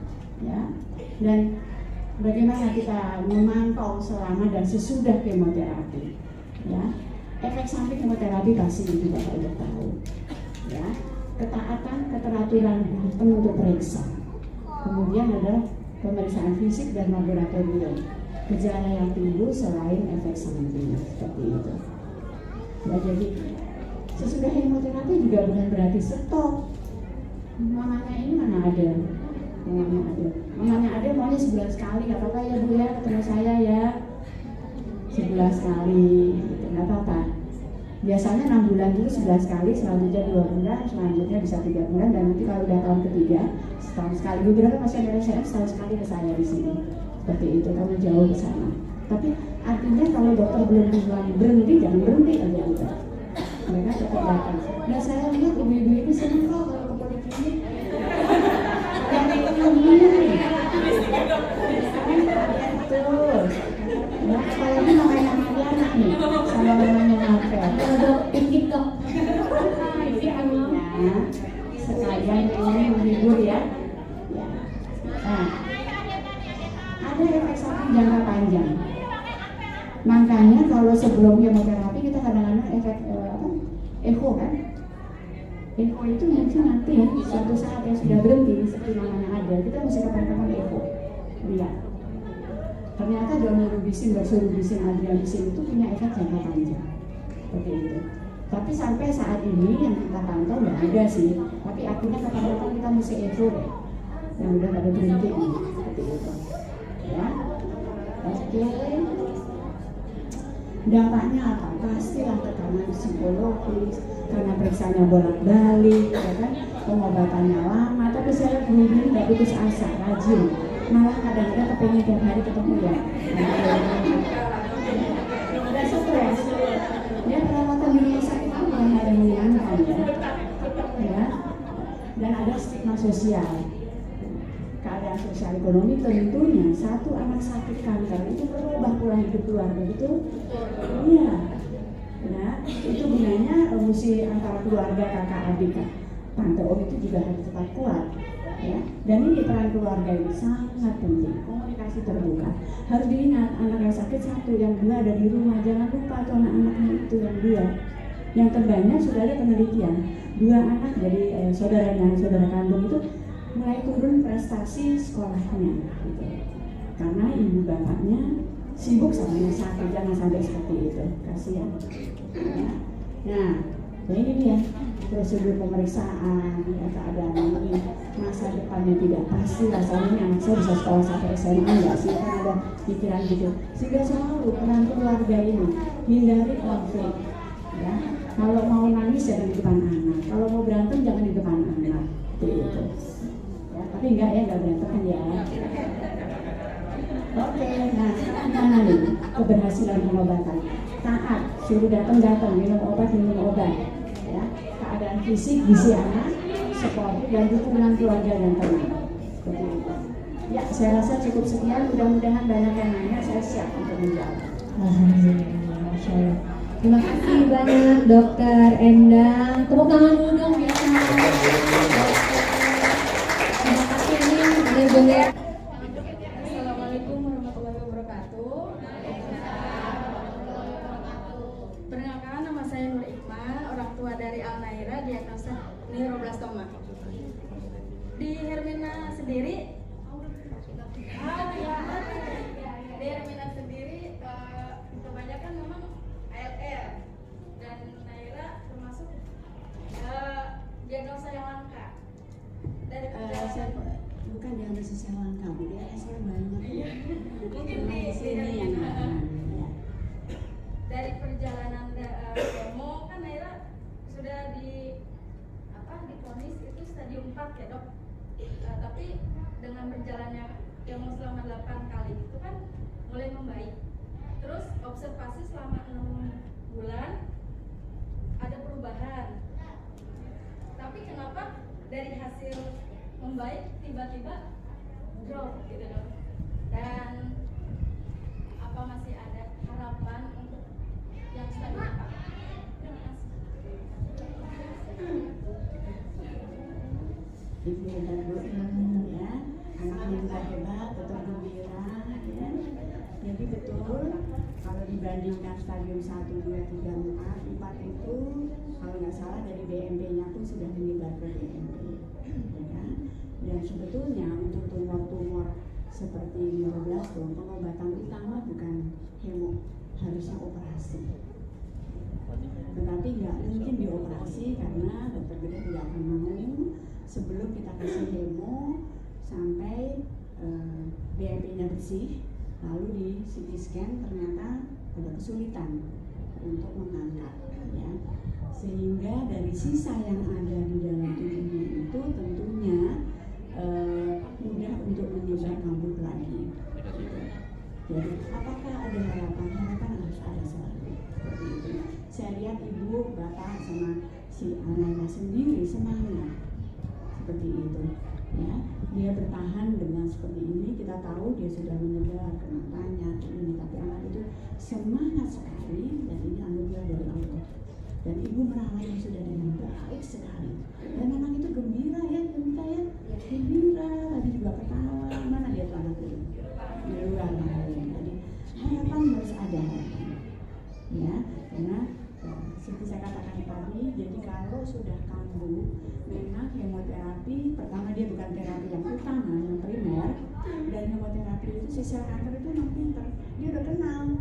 ya. Dan bagaimana kita memantau selama dan sesudah kemoterapi ya. Efek samping kemoterapi pasti itu Bapak udah tahu ya. Ketaatan, keteraturan datang untuk periksa. Kemudian ada pemeriksaan fisik dan laboratorium. Gejala yang timbul selain efek samping seperti itu. Ya, jadi sesudah kemoterapi juga bukan berarti stop. Mamanya ini mana ada? Mamanya ada maunya sebulan sekali, nggak apa-apa ya Bu ya, ketemu saya ya. 11 kali, gitu, nggak apa-apa. Biasanya 6 bulan dulu 11 kali, selanjutnya 2 bulan, selanjutnya bisa 3 bulan, dan nanti kalau udah tahun ketiga, setahun sekali. Beberapa pasien dari saya setahun sekali ke saya di sini. Seperti itu, kamu jauh ke sana. Tapi artinya kalau dokter belum bilang berhenti, jangan berhenti aja udah. Mereka tetap datang. Dan saya lihat ibu-ibu ini senang kok kalau ke poliklinik. Yang ini. Betul. Ya, saya ini namanya anak nih, sama namanya Novel. Dok, pikir Dok. Ini artinya sekalian ini menghibur ya. Nah, ada efek samping jangka panjang. Makanya kalau sebelum kemoterapi kita kadang-kadang efek echo kan. Echo itu nanti suatu saat yang sudah berhenti seperti namanya ada, kita mesti kapan-kapan echo. Lihat. Ternyata daunorubicin, doxorubicin, adriamycin itu punya efek jangka panjang. Seperti itu. Tapi sampai saat ini yang kita pantau nggak ada sih. Tapi akhirnya kapan-kapan kita mesti echo deh. Yang udah pada berhenti seperti itu. Ya. Oke. Dampaknya apa? Pastilah tekanan psikologis karena periksanya bolak-balik, ya kan? Pengobatannya lama. Tapi saya lihat ini nggak putus asa, rajin. Malah kadang-kadang kepengen tiap hari ketemu ya. Dan stres. Ya perawatan di rumah sakit itu bukan hal yang menyenangkan ya. Dan ada stigma sosial. Keadaan sosial ekonomi tentunya satu anak sakit kanker itu berubah pola hidup keluarga itu. Iya. Nah, itu gunanya mesti antara keluarga kakak adik tante om itu juga harus tetap kuat. Ya, dan ini peran keluarga ini sangat penting. Komunikasi terbuka. Harus diingat, anak yang sakit satu, yang dua ada di rumah. Jangan lupa tuh anak-anaknya itu yang dua. Yang terbanyak sudah ada penelitian, 2 anak dari saudara kandung itu mulai turun prestasi sekolahnya, gitu. Karena ibu bapaknya sibuk sama yang sakit. Jangan sampai seperti itu, kasihan. Ya. Nah, ini dia prosedur pemeriksaan, ya, keadaan ini masa depannya tidak pasti. Rasanya anak saya bisa sekolah sampai SMA nggak sih, kan ada pikiran gitu. Sehingga selalu peran keluarga ini hindari konflik. Ya, kalau mau nangis jangan di depan anak, kalau mau berantem jangan di depan anak, gitu. Ya, tapi enggak berantem kan ya. Oke, nah gimana nih keberhasilan pengobatan? Taat, suruh datang, minum obat, ya. Keadaan fisik, gizi anak, sport, dan dukungan keluarga dan teman. Seperti itu. Ya, saya rasa cukup sekian. Mudah-mudahan banyak yang nanya, saya siap untuk menjawab. Alhamdulillah, Masya Allah. Terima kasih banyak Dokter Endang. Tepuk tangan dulu dong ya. Terima kasih ini benar-benar. Assalamualaikum warahmatullahi wabarakatuh. Perkenalkan, nama saya Nur Iqmah, orang tua dari Al-Naira, diagnosa neuroblastoma. Di Hermina sendiri, kebanyakan memang ALR dan Naira termasuk diagnosa yang langka. Dari Saya bukan diagnosis yang langka, dia saya banyak. mungkin di sini yang ya. dari perjalanan kemo kan Naira sudah divonis itu stadium 4 ya dok. Tapi dengan berjalannya kemo selama 8 kali itu kan mulai membaik. Terus observasi selama 6 bulan ada perubahan. Tapi kenapa dari hasil membaik tiba-tiba drop gitu dok? Dan apa masih ada harapan untuk yang stadium 4? Terima kasih. Ibu dan Bu, ya, anaknya juga hebat, tetap gembira, ya. Jadi betul, kalau dibandingkan stadium 1, 2, 3, 4 itu, kalau nggak salah dari BMP-nya pun sudah menyebar ke BMP, ya kan? Dan sebetulnya untuk tumor-tumor seperti neuroblastoma, pengobatan utama bukan hemo, harusnya operasi. Tetapi nggak mungkin dioperasi karena dokter bedah tidak akan mau sebelum kita kasih hemo sampai BMP-nya bersih, lalu di CT scan ternyata ada kesulitan untuk mengangkat, ya. Sehingga dari sisa yang ada di dalam tubuhnya itu tentunya mudah untuk menyebar kabur lagi. Jadi apakah ada harapan? Harapan harus ada selalu. Seperti itu. Saya lihat ibu, bapak sama si anaknya sendiri semangat seperti itu. Ya, dia bertahan dengan seperti ini. Kita tahu dia sudah menyebar ke matanya, ini, tapi anak itu semangat sekali dan ini anugerah dari Allah. Dan ibu merawatnya sudah dengan baik sekali. Dan anak itu gembira ya, gembira, tadi juga ketawa. Mana dia tuh anak itu? Di luar lain. Jadi harapan harus ada harapan. Ya, karena seperti saya katakan tadi, jadi kalau sudah kambuh, memang hemoterapi pertama dia bukan terapi yang utama, yang primer, dan hemoterapi itu si sel kanker itu memang pinter, dia udah kenal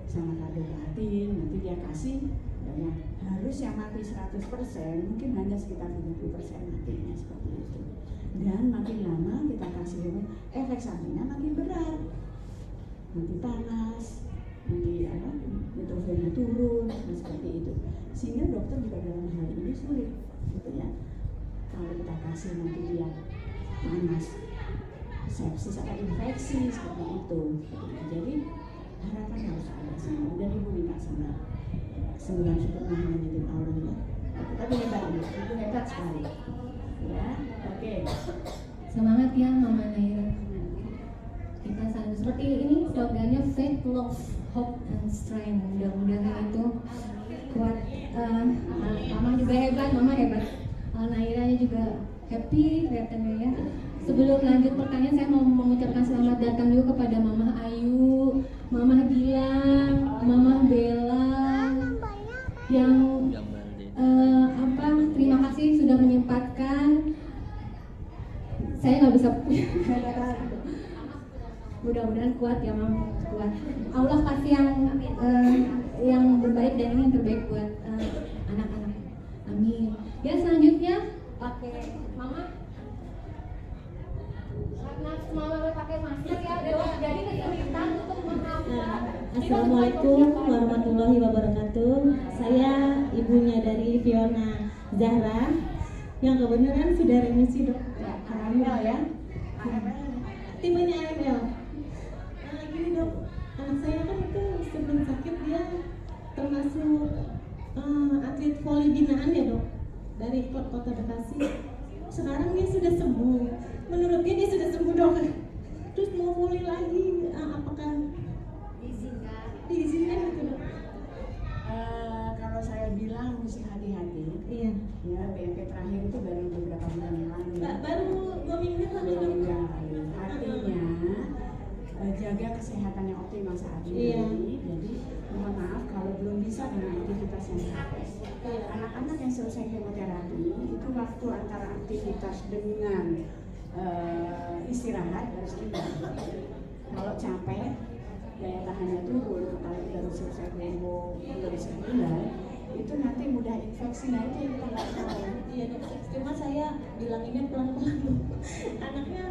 sama karboplatin, nanti dia kasih, ya, harus yang mati 100%, mungkin hanya sekitar 70% matinya seperti itu. Dan makin lama kita kasih efek sampingnya makin berat, nanti panas, nanti nitrogennya turun, dan seperti itu. Sehingga dokter juga dalam hal ini sulit, gitu ya. Kalau kita kasih nanti dia panas, sepsis atau infeksi seperti itu. Jadi harapan harus ada semua. Dan ibu minta sama sembilan syukurnya menjadi Allah ya. Tapi hebat ibu hebat sekali. Ya, oke. Semangat ya Mama Naira. Kita selalu seperti ini slogannya faith, love, hope, and strength. Mudah-mudahan itu kuat. Mama juga hebat, Mama hebat. Nairanya juga happy kelihatannya ya. Sebelum lanjut pertanyaan, saya mau mengucapkan selamat datang juga kepada Mama Ayu, Mama Gilang, Mama Bella yang terima kasih sudah menyempatkan. Saya nggak bisa mudah-mudahan kuat ya Mam, kuat. Allah kasih yang terbaik dan ini yang terbaik buat anak-anak. Amin. Ya selanjutnya pakai Mama. Karena Mama pakai masker ya, jadi kesulitan untuk menghafal. Assalamualaikum warahmatullahi wabarakatuh. Saya ibunya dari Fiona Zahra yang kebenaran sudah remisi dok. Hamil ya. Timnya AML. Gini dok, anak saya kan itu sebelum sakit dia termasuk atlet voli binaan ya dok, dari kota Bekasi. Sekarang dia sudah sembuh. Menurut dia sudah sembuh dok. Terus mau voli lagi, apakah diizinkan gitu dok? Kalau saya bilang mesti hati-hati. Iya. Ya, BMP terakhir itu baru beberapa bulan yang lalu. Baru 2 minggu lalu dok. Artinya jaga kesehatan yang optimal saat ini. Iya. Jadi mohon maaf kalau belum bisa dengan aktivitas yang teratur. Anak-anak yang selesai kemoterapi itu waktu antara aktivitas dengan istirahat harus imbang. Kalau capek, daya tahannya turun, apalagi baru selesai kemo baru sebulan, itu nanti mudah infeksi. Nah itu yang kita nggak tahu. Iya dok, cuma saya bilanginnya pelan-pelan dok. Anaknya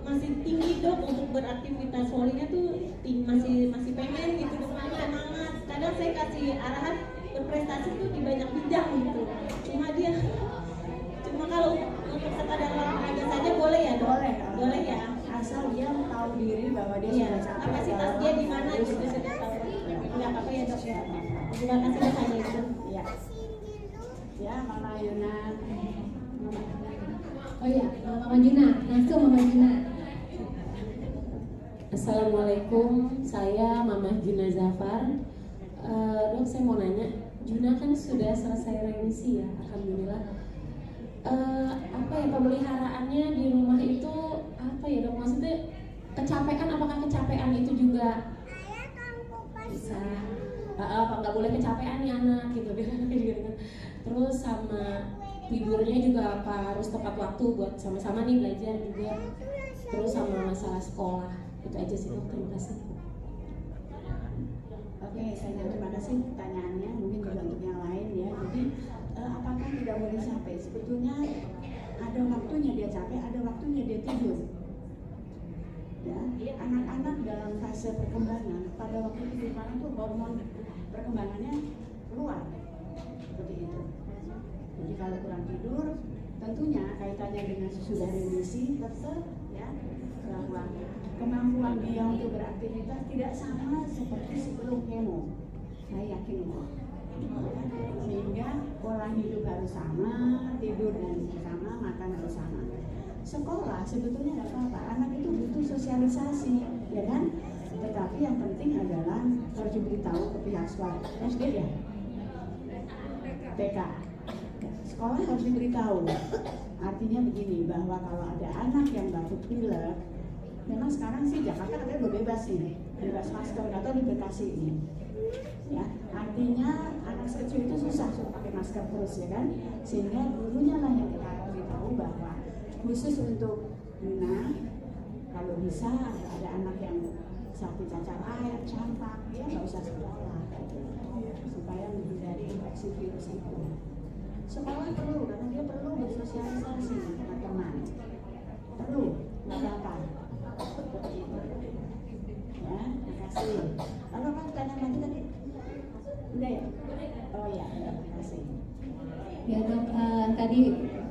masih tinggi dok untuk beraktivitas volinya tuh masih pengen gitu dok, semangat. Kadang saya kasih arahan berprestasi tuh di banyak bidang gitu. Cuma kalau untuk sekadar olahraga saja boleh ya dok? Boleh ya. Asal dia tahu diri bahwa dia Iya. sudah capek. Kapasitas dia di mana gitu sudah tahu. Nggak apa-apa ya dok ya. Terima kasih dok hanya itu. Ya. Ya, Mama Yuna. Oh iya, Mama Juna, langsung Mama Juna. Assalamualaikum, saya Mama Juna Zafar. Dok, saya mau nanya, Juna kan sudah selesai remisi ya, alhamdulillah. Apa ya pemeliharaannya di rumah itu apa ya dok? Maksudnya kecapean, apakah kecapean itu juga bisa? Apa nggak boleh kecapean nih anak gitu kan? Terus sama tidurnya juga apa harus tepat waktu buat sama-sama nih belajar juga. Terus sama masalah sekolah itu aja sih dok. Terima kasih. Oke, saya terima kasih pertanyaannya. Mungkin juga untuk yang lain ya. Jadi apakah tidak boleh capek? Sebetulnya ada waktunya dia capek, ada waktunya dia tidur. Ya, anak-anak dalam fase perkembangan pada waktu tidur malam tuh hormon perkembangannya keluar seperti itu. Jadi kalau kurang tidur, tentunya kaitannya dengan sesudah remisi tetap ya bahwa kemampuan dia untuk beraktivitas tidak sama seperti sebelum kemo. Saya yakin itu. Sehingga pola hidup harus sama, tidur dan sama, makan harus sama. Sekolah sebetulnya nggak apa-apa, anak itu butuh sosialisasi, ya kan? Tetapi yang penting adalah harus diberitahu ke pihak sekolah. SD ya? TK. Sekolah harus diberitahu. Artinya begini, bahwa kalau ada anak yang batuk pilek, memang sekarang sih Jakarta katanya udah bebas nih, bebas masker atau di Bekasi ini. Ya, artinya anak kecil itu susah suruh pakai masker terus ya kan, sehingga gurunya lah yang kita harus beritahu bahwa khusus untuk Yuna, kalau bisa ada anak yang sakit cacar air, campak, dia nggak usah sekolah supaya menghindari infeksi virus itu. Sekolah perlu karena dia perlu bersosialisasi dengan teman-teman, perlu nggak apa-apa. Ya, terima kasih. Lalu apa pertanyaan lagi tadi? Udah ya? Oh ya, terima kasih. Ya dok, tadi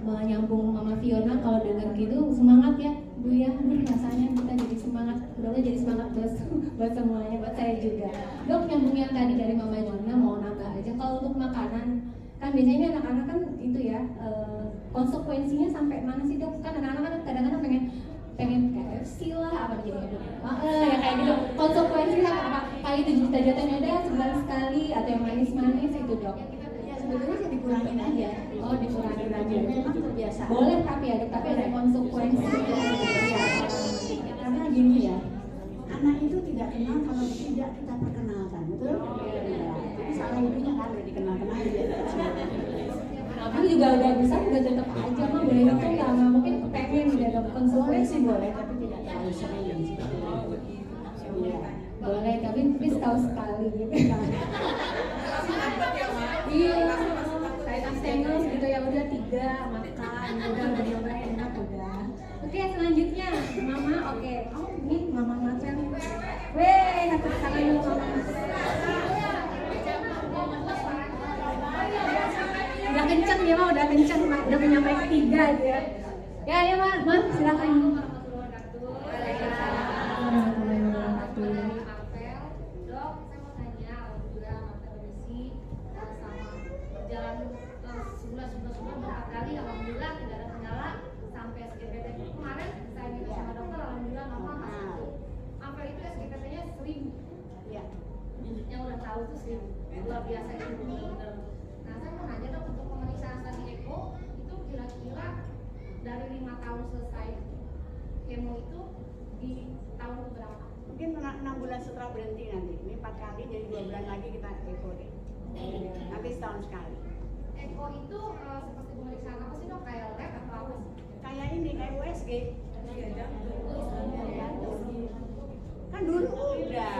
menyambung Mama Fiona, kalau dengar gitu semangat ya Bu ya, rasanya kita jadi semangat, udah jadi semangat buat semuanya, buat saya juga. Dok, nyambung yang tadi dari Mama Juna, mau nambah aja, kalau untuk makanan kan biasanya ini anak-anak kan itu ya, konsekuensinya sampai mana sih dok? Kan anak-anak kan kadang-kadang pengen KFC lah, apa gitu ya kayak gitu, konsekuensinya apa? Kayak 7 juta jatuhnya ada sebulan sekali atau yang manis-manis itu dok? Ya sebetulnya sih dikurangin aja. Oh dikurangin aja, memang kebiasaan. Boleh tapi ada konsekuensi. Ya, karena gini ya, anak itu tidak kenal kalau tidak kita perkenalkan, betul? Ya, jadi salah ibunya kan udah dikenal-kenal dia kecil. Tapi juga udah besar juga tetap aja mah boleh itu nggak mungkin kepengen udah ada Boleh konsekuensi. sih boleh, tapi tidak terlalu sering. Iya. Boleh tapi mungkin setahun sekali gitu. Iya, kayak abstinence gitu ya udah 3 makan, udah nyobain enak udah. Oke selanjutnya mama oke. Oh ini mama makan. Weh, satu tangan dulu mama. Udah kenceng dia mah, udah kenceng, udah menyampai ketiga dia. Ya ya ma silakan. Dok, saya mau tanya, alhamdulillah mata kondisi sama berjalan sebulan berapa kali, alhamdulillah tidak ada kendala sampai SGPT kemarin saya minta sama dokter, alhamdulillah mama masih itu. Sampai itu SGPT-nya 1000. Iya. Yang udah tahu tuh 1000, luar biasa itu bener. Nah saya mau nanya dok, untuk pemeriksaan tadi eko itu kira-kira dari 5 tahun selesai kemo itu di tahun berapa? Mungkin 6 bulan setelah berhenti nanti. Ini 4 kali, jadi 2 bulan lagi kita eko deh. Nanti setahun sekali. Eko itu seperti pemeriksaan apa sih dok? Kayak lab atau apa sih? Kayak ini, kayak USG. Kan dulu udah.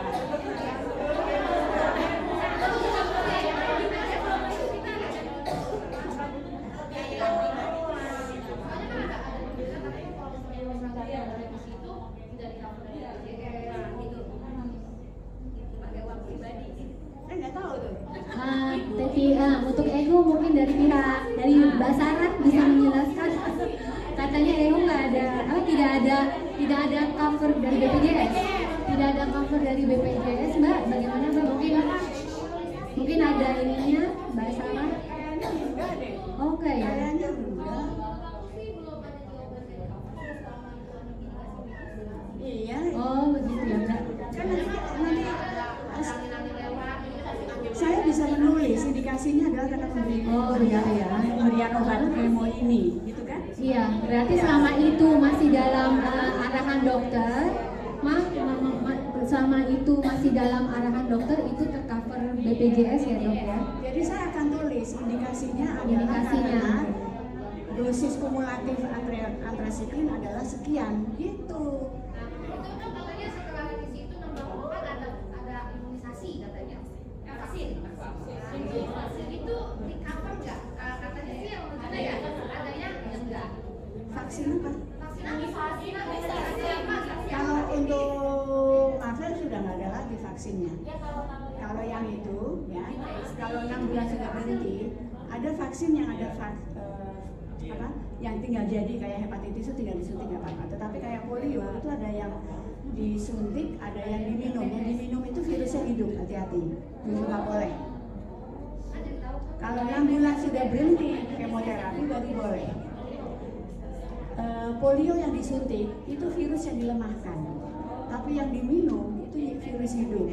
Nggak tahu tuh. Tapi untuk ego mungkin dari pihak dari Mbak Sarah bisa menjelaskan. Katanya ego nggak ada, tidak ada cover dari BPJS, tidak ada cover dari BPJS Mbak. Bagaimana Mbak? Mungkin ada ininya Mbak Sarah. Enggak deh. Oke ya. Kayaknya enggak. Iya. Oh begitu ya Mbak. Kan nanti saya bisa menulis indikasinya adalah karena pemberian obat kemo ini, gitu kan? Iya, berarti selama itu masih dalam arahan dokter, selama itu masih dalam arahan dokter itu tercover BPJS ya dok ya? Jadi saya akan tulis indikasinya adalah Indikasinya. karena dosis kumulatif antrasiklin adalah sekian, gitu. Itu kan katanya setelah remisi itu 64 ada imunisasi katanya. Vaksin itu di cover nggak? Katanya sih yang mana ya? Adanya enggak. Vaksin apa? Vaksin apa? Kalau untuk Marvel sudah nggak ada lagi vaksinnya. Kalau yang itu, ya, kalau 6 bulan sudah berhenti, ada vaksin yang ada yang tinggal jadi kayak hepatitis itu tinggal disuntik nggak apa-apa. Tetapi kayak polio itu ada yang disuntik, ada yang diminum. Yang diminum itu virusnya hidup, hati-hati. Itu nggak boleh. Kalau 6 bulan sudah berhenti kemoterapi baru boleh. Polio yang disuntik itu virus yang dilemahkan, tapi yang diminum itu virus hidup,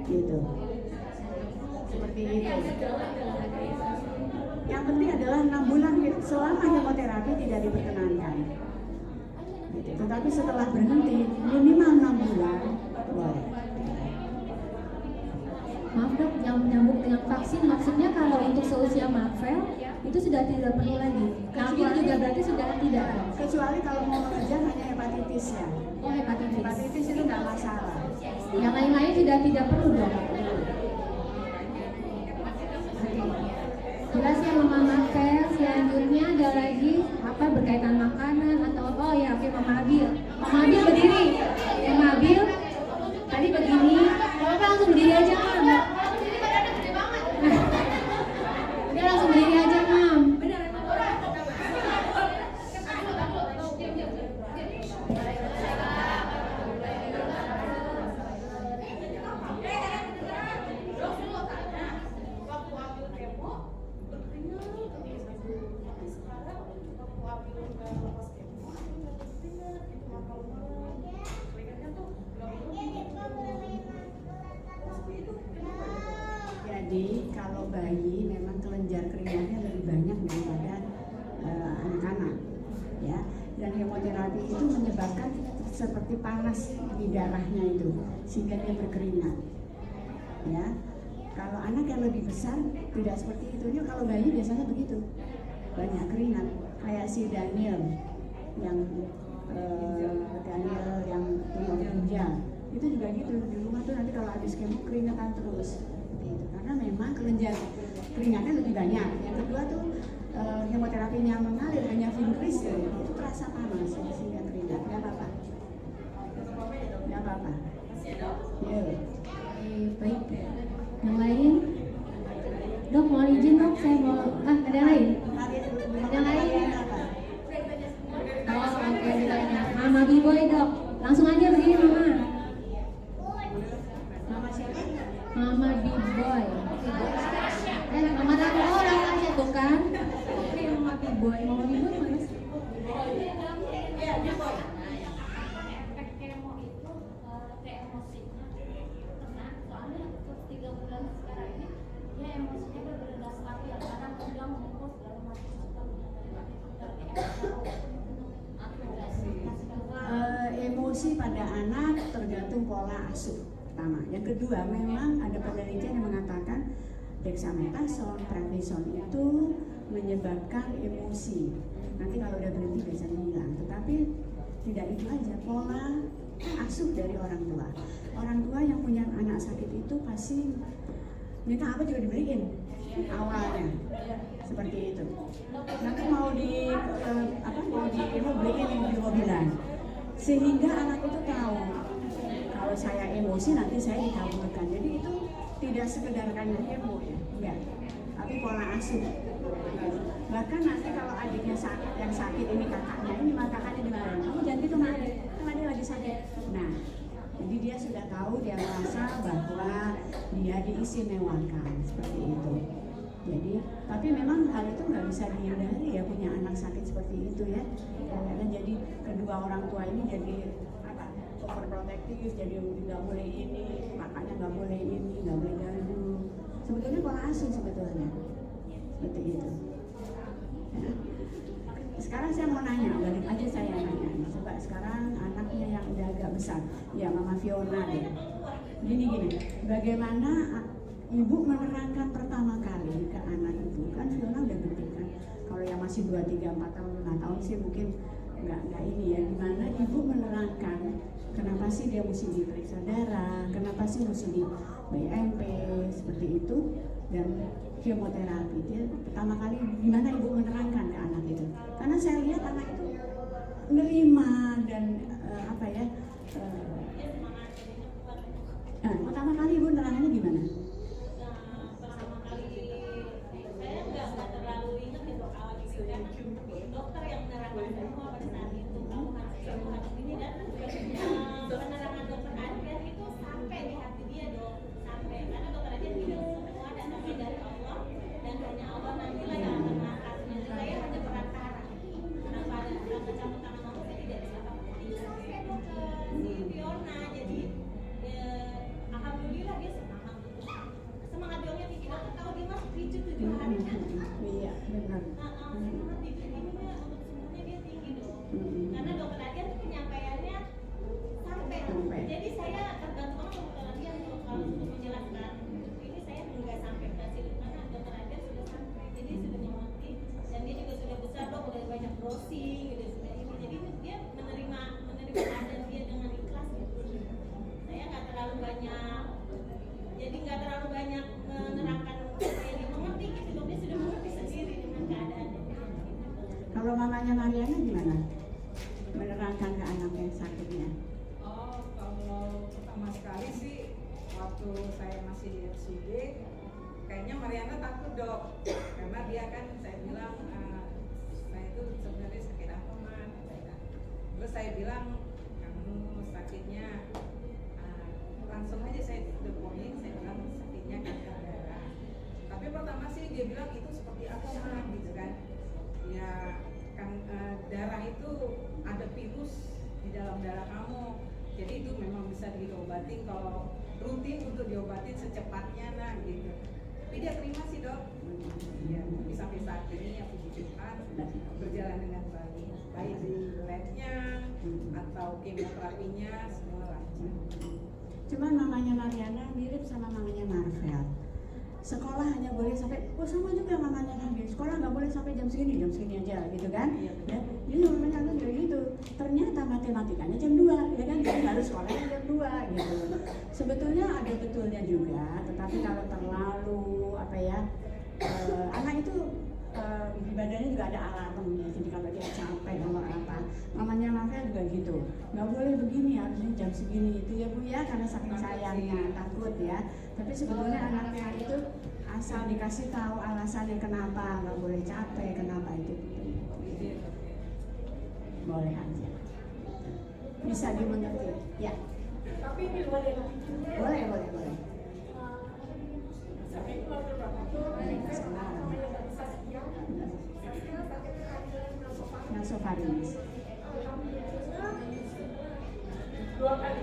gitu. Seperti itu. Yang penting adalah 6 bulan selama kemoterapi tidak diperkenankan. Gitu. Tetapi setelah berhenti minimal 6 bulan boleh. Maaf dok, yang menyambung dengan vaksin maksudnya kalau untuk seusia Marvel itu sudah tidak perlu lagi. Kamil juga berarti sudah tidak. Kecuali kalau mau mengejar hanya hepatitis ya. Oh hepatitis. Hepatitis itu nggak masalah. Yang lain-lain sudah tidak perlu dok. Jelas ya Mama Marvel. Selanjutnya ada lagi apa berkaitan makanan atau apa? Oh ya oke Mama Abil. Mama Abil berdiri. Mama Abil tadi begini. Bapak langsung berdiri aja Mam. Udah langsung berdiri aja Mam. kemoterapi itu menyebabkan seperti panas di darahnya itu, sehingga dia berkeringat. Ya, kalau anak yang lebih besar tidak seperti itu. Dia kalau bayi biasanya begitu, banyak keringat. Kayak si Daniel yang tumor ginjal itu juga gitu, di rumah tuh nanti kalau habis kemo keringatan terus gitu. Karena memang keringatnya lebih banyak. Yang kedua tuh kemoterapinya mengalir, hanya fingris ya, itu terasa panas sehingga keringat. Nggak apa-apa, nggak apa-apa. Ya. Baik. Yang lain? Dok, mau izin dok, saya mau ada yang lain? Ada yang lain? Oh, oke. Mama B-boy dok, langsung aja begini mama. Mama siapa? Mama B-boy. Mama Rako, oh langsung aja tuh kan? Oke, Mama B-boy. Mama B-boy mana sih? Efek kemo itu ke emosi. Nah, soalnya 3 bulan sekarang ini dia emosinya berbeda stabil, kadang udah mengumpul segala macam. Emosi pada anak tergantung pola asuh pertama. Yang kedua, memang ada penelitian yang mengatakan dexamethasone, prednisone itu menyebabkan emosi. Nanti kalau udah berhenti biasanya hilang. Tetapi tidak itu aja, pola asuh dari orang tua. Orang tua yang punya anak sakit itu pasti minta apa juga dibeliin awalnya, seperti itu. Nanti mau beliin mobil-mobilan, sehingga anak itu tahu kalau saya emosi nanti saya dikabulkan. Jadi itu tidak sekedar karena kemo ya, enggak, tapi pola asuh. Bahkan nanti kalau adiknya yang sakit ini kakaknya ini, maka kakaknya dimarahin, kamu jangan gitu sama adik, kan adik lagi sakit. Nah, jadi dia sudah tahu, dia merasa bahwa dia diistimewakan seperti itu. Jadi, tapi memang hal itu nggak bisa dihindari ya, punya anak sakit seperti itu ya. Karena jadi kedua orang tua ini jadi overprotective, jadi nggak boleh ini, makanya nggak boleh ini, nggak boleh ganggu. Sebetulnya pola asuh sebetulnya seperti itu. Ya. Sekarang saya mau nanya, balik aja saya nanya. Coba sekarang anaknya yang udah agak besar, ya Mama Fiona deh. Gini, bagaimana ibu menerangkan pertama kali ke anak ibu? Kan Fiona udah gede kan. Kalau yang masih 2, 3, 4 tahun, 5 tahun sih mungkin nggak ini ya. Gimana ibu menerangkan kenapa sih dia mesti diperiksa darah, kenapa sih mesti di BMP seperti itu, dan kemoterapi. Dia pertama kali gimana ibu menerangkan ke anak itu? Karena saya lihat anak itu nerima dan pertama kali ibu nerangannya gimana? Pertama kali saya nggak terlalu ingat ya dok awal itu, karena dokter yang menerangkan semua pada saat itu, kamu harus ini, dan penerangan dokter Adrian itu sampai di hati dia dok, sampai karena dokter Adrian bilang semua datangnya dari Allah dan hanya Allah nantilah yang akan mengangkatnya. Saya hanya perantara, kenapa ada campur tangan mama saya tidak bisa apa-apa. Saya dokter si Fiona, jadi alhamdulillah dia semangat dongnya tinggi. Dokter tahu dia masih 7 hari kan? Iya, benar. Semangat tinggi ini untuk semuanya dia tinggi dong. Karena dokter Adian tuh penyampaiannya sampai. Jadi saya tergantung sama dokter Adian kalau untuk menjelaskan. Ini saya nggak sampai ke situ karena dokter Adian sudah sampai. Jadi sudah mengerti dan dia juga sudah besar dok, udah banyak browsing gitu sudah ini. Jadi dia menerima keadaan dia dengan ikhlas gitu. Saya nggak terlalu banyak, jadi nggak terlalu banyak menerangkan supaya dia mengerti gitu dok, dia sudah mengerti sendiri dengan keadaannya. Kalau mamanya Mariana gimana? Menerangkan ke anak yang sakitnya? Oh, kalau pertama sekali sih waktu saya masih di RCD, kayaknya Mariana takut dok, karena dia kan saya bilang saya itu sebenarnya sakit apa man? Terus saya bilang kamu sakitnya langsung aja saya the point, saya bilang sakitnya kanker darah. Tapi pertama sih dia bilang itu seperti apa mah gitu kan? Ya kan darah itu ada virus di dalam darah kamu, jadi itu memang bisa diobatin kalau rutin untuk diobatin secepatnya nah gitu. Tapi dia terima sih dok. Ya, sampai saat ini ya puji Tuhan berjalan dengan baik di labnya tahu kemoterapinya, semua lancar. Cuman mamanya Mariana mirip sama mamanya Marvel. Sekolah hanya boleh sampai, sama juga mamanya Nabil. Sekolah nggak boleh sampai jam segini aja, gitu kan? Iya, Ya, jadi mamanya Nabil kayak gitu. Ternyata matematikanya jam 2, ya kan? Jadi harus sekolahnya jam 2, gitu. Sebetulnya ada betulnya juga, tetapi kalau terlalu anak itu di badannya juga ada alarmnya. Jadi kalau dia capek nomor apa, mamanya Marvel juga gitu. Nggak boleh begini, harusnya jam segini itu ya Bu ya, karena saking sayangnya takut ya. Tapi sebetulnya anaknya itu asal dikasih tahu alasannya kenapa nggak boleh capek, kenapa itu boleh aja, bisa dimengerti ya. Tapi ini boleh Boleh. sampai keluarga bapak tuh namanya nggak bisa sekian saya sakitnya kaki Nasofaringus. alhamdulillah 2 kali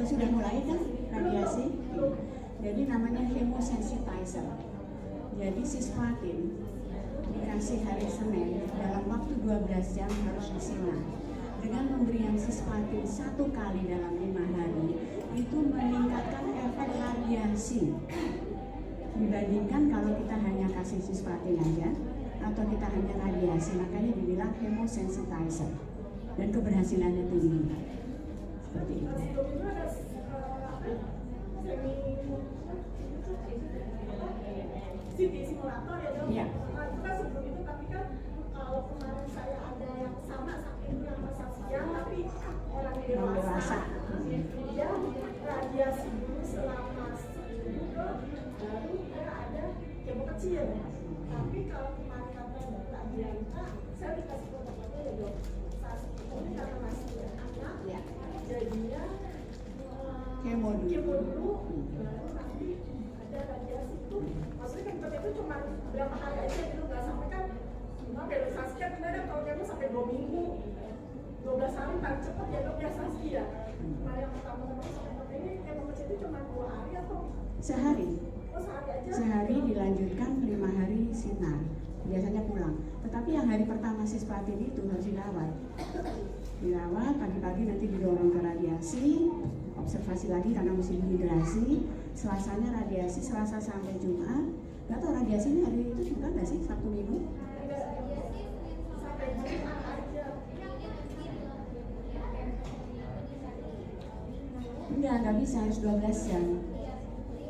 Sudah mulai kan radiasi? Jadi namanya chemosensitizer. Jadi cisplatin dikasih hari Senin dalam waktu 12 jam harus disilang. Dengan pemberian cisplatin 1 kali dalam 5 hari itu meningkatkan efek radiasi dibandingkan kalau kita hanya kasih cisplatin aja atau kita hanya radiasi. Makanya dibilang chemosensitizer dan keberhasilannya tinggi. Seperti itu. simulator ya dok. Iya. Itu kan sebelum itu, tapi kan kalau kemarin saya ada yang sama sakitnya sama Saskia, tapi orang dewasa, dia radiasi dulu selama seminggu, baru dia ada kemo kecil. Tapi kalau kemarin kata Mbak Diana, saya dikasih protokolnya ya dok. Saskia ini karena masih anak, Ya. jadinya Kemo dulu. baru nanti ada radiasi itu. Maksudnya kan itu cuma berapa hari aja gitu, nggak sampai kan. Cuma dari Saskia bener kalau kemo sampai 2 minggu, 12 hari paling cepat ya dok ya Saskia. Nah yang pertama sampai ini kemo kecil itu cuma 2 hari atau Sehari. sehari aja? Sehari dilanjutkan 5 hari sinar. Biasanya pulang. Tetapi yang hari pertama cisplatin itu harus dirawat. Dirawat pagi-pagi, nanti didorong ke radiasi, observasi lagi karena mesti dehidrasi. Selasanya radiasi, Selasa sampai Jumat. Gak tau radiasinya hari itu juga nggak sih, Sabtu Minggu? Sampai Jumat aja. Nggak bisa, harus 12 jam.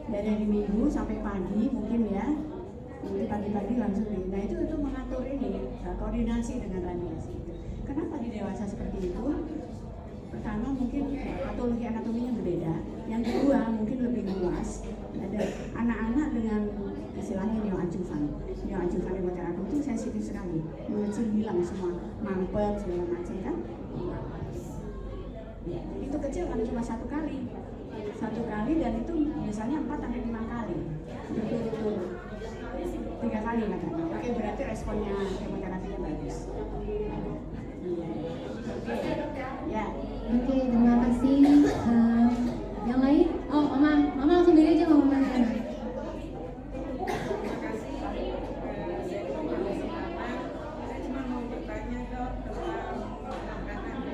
Dari hari Minggu sampai pagi mungkin ya. Nanti pagi-pagi langsung di. Nah itu mengatur ini, koordinasi dengan radiasi. Kenapa di dewasa seperti itu? Pertama mungkin patologi anatominya berbeda. Yang kedua mungkin lebih luas. Ada anak-anak dengan istilahnya neoadjuvan. Neoadjuvan kemoterapi itu sensitif sekali. Mengecil hilang semua, mampet segala macam kan. Ya, itu kecil karena cuma 1 kali. 1 kali dan itu biasanya 4-5 kali. Berturut-turut. 3 kali katanya. Oke, berarti responnya kemoterapinya bagus. Oke. Ya. Oke, terima kasih. Yang lain? Oh, Mama langsung beli aja Mama Mariana. Terima kasih. Saya cuma mau bertanya dok tentang makanan.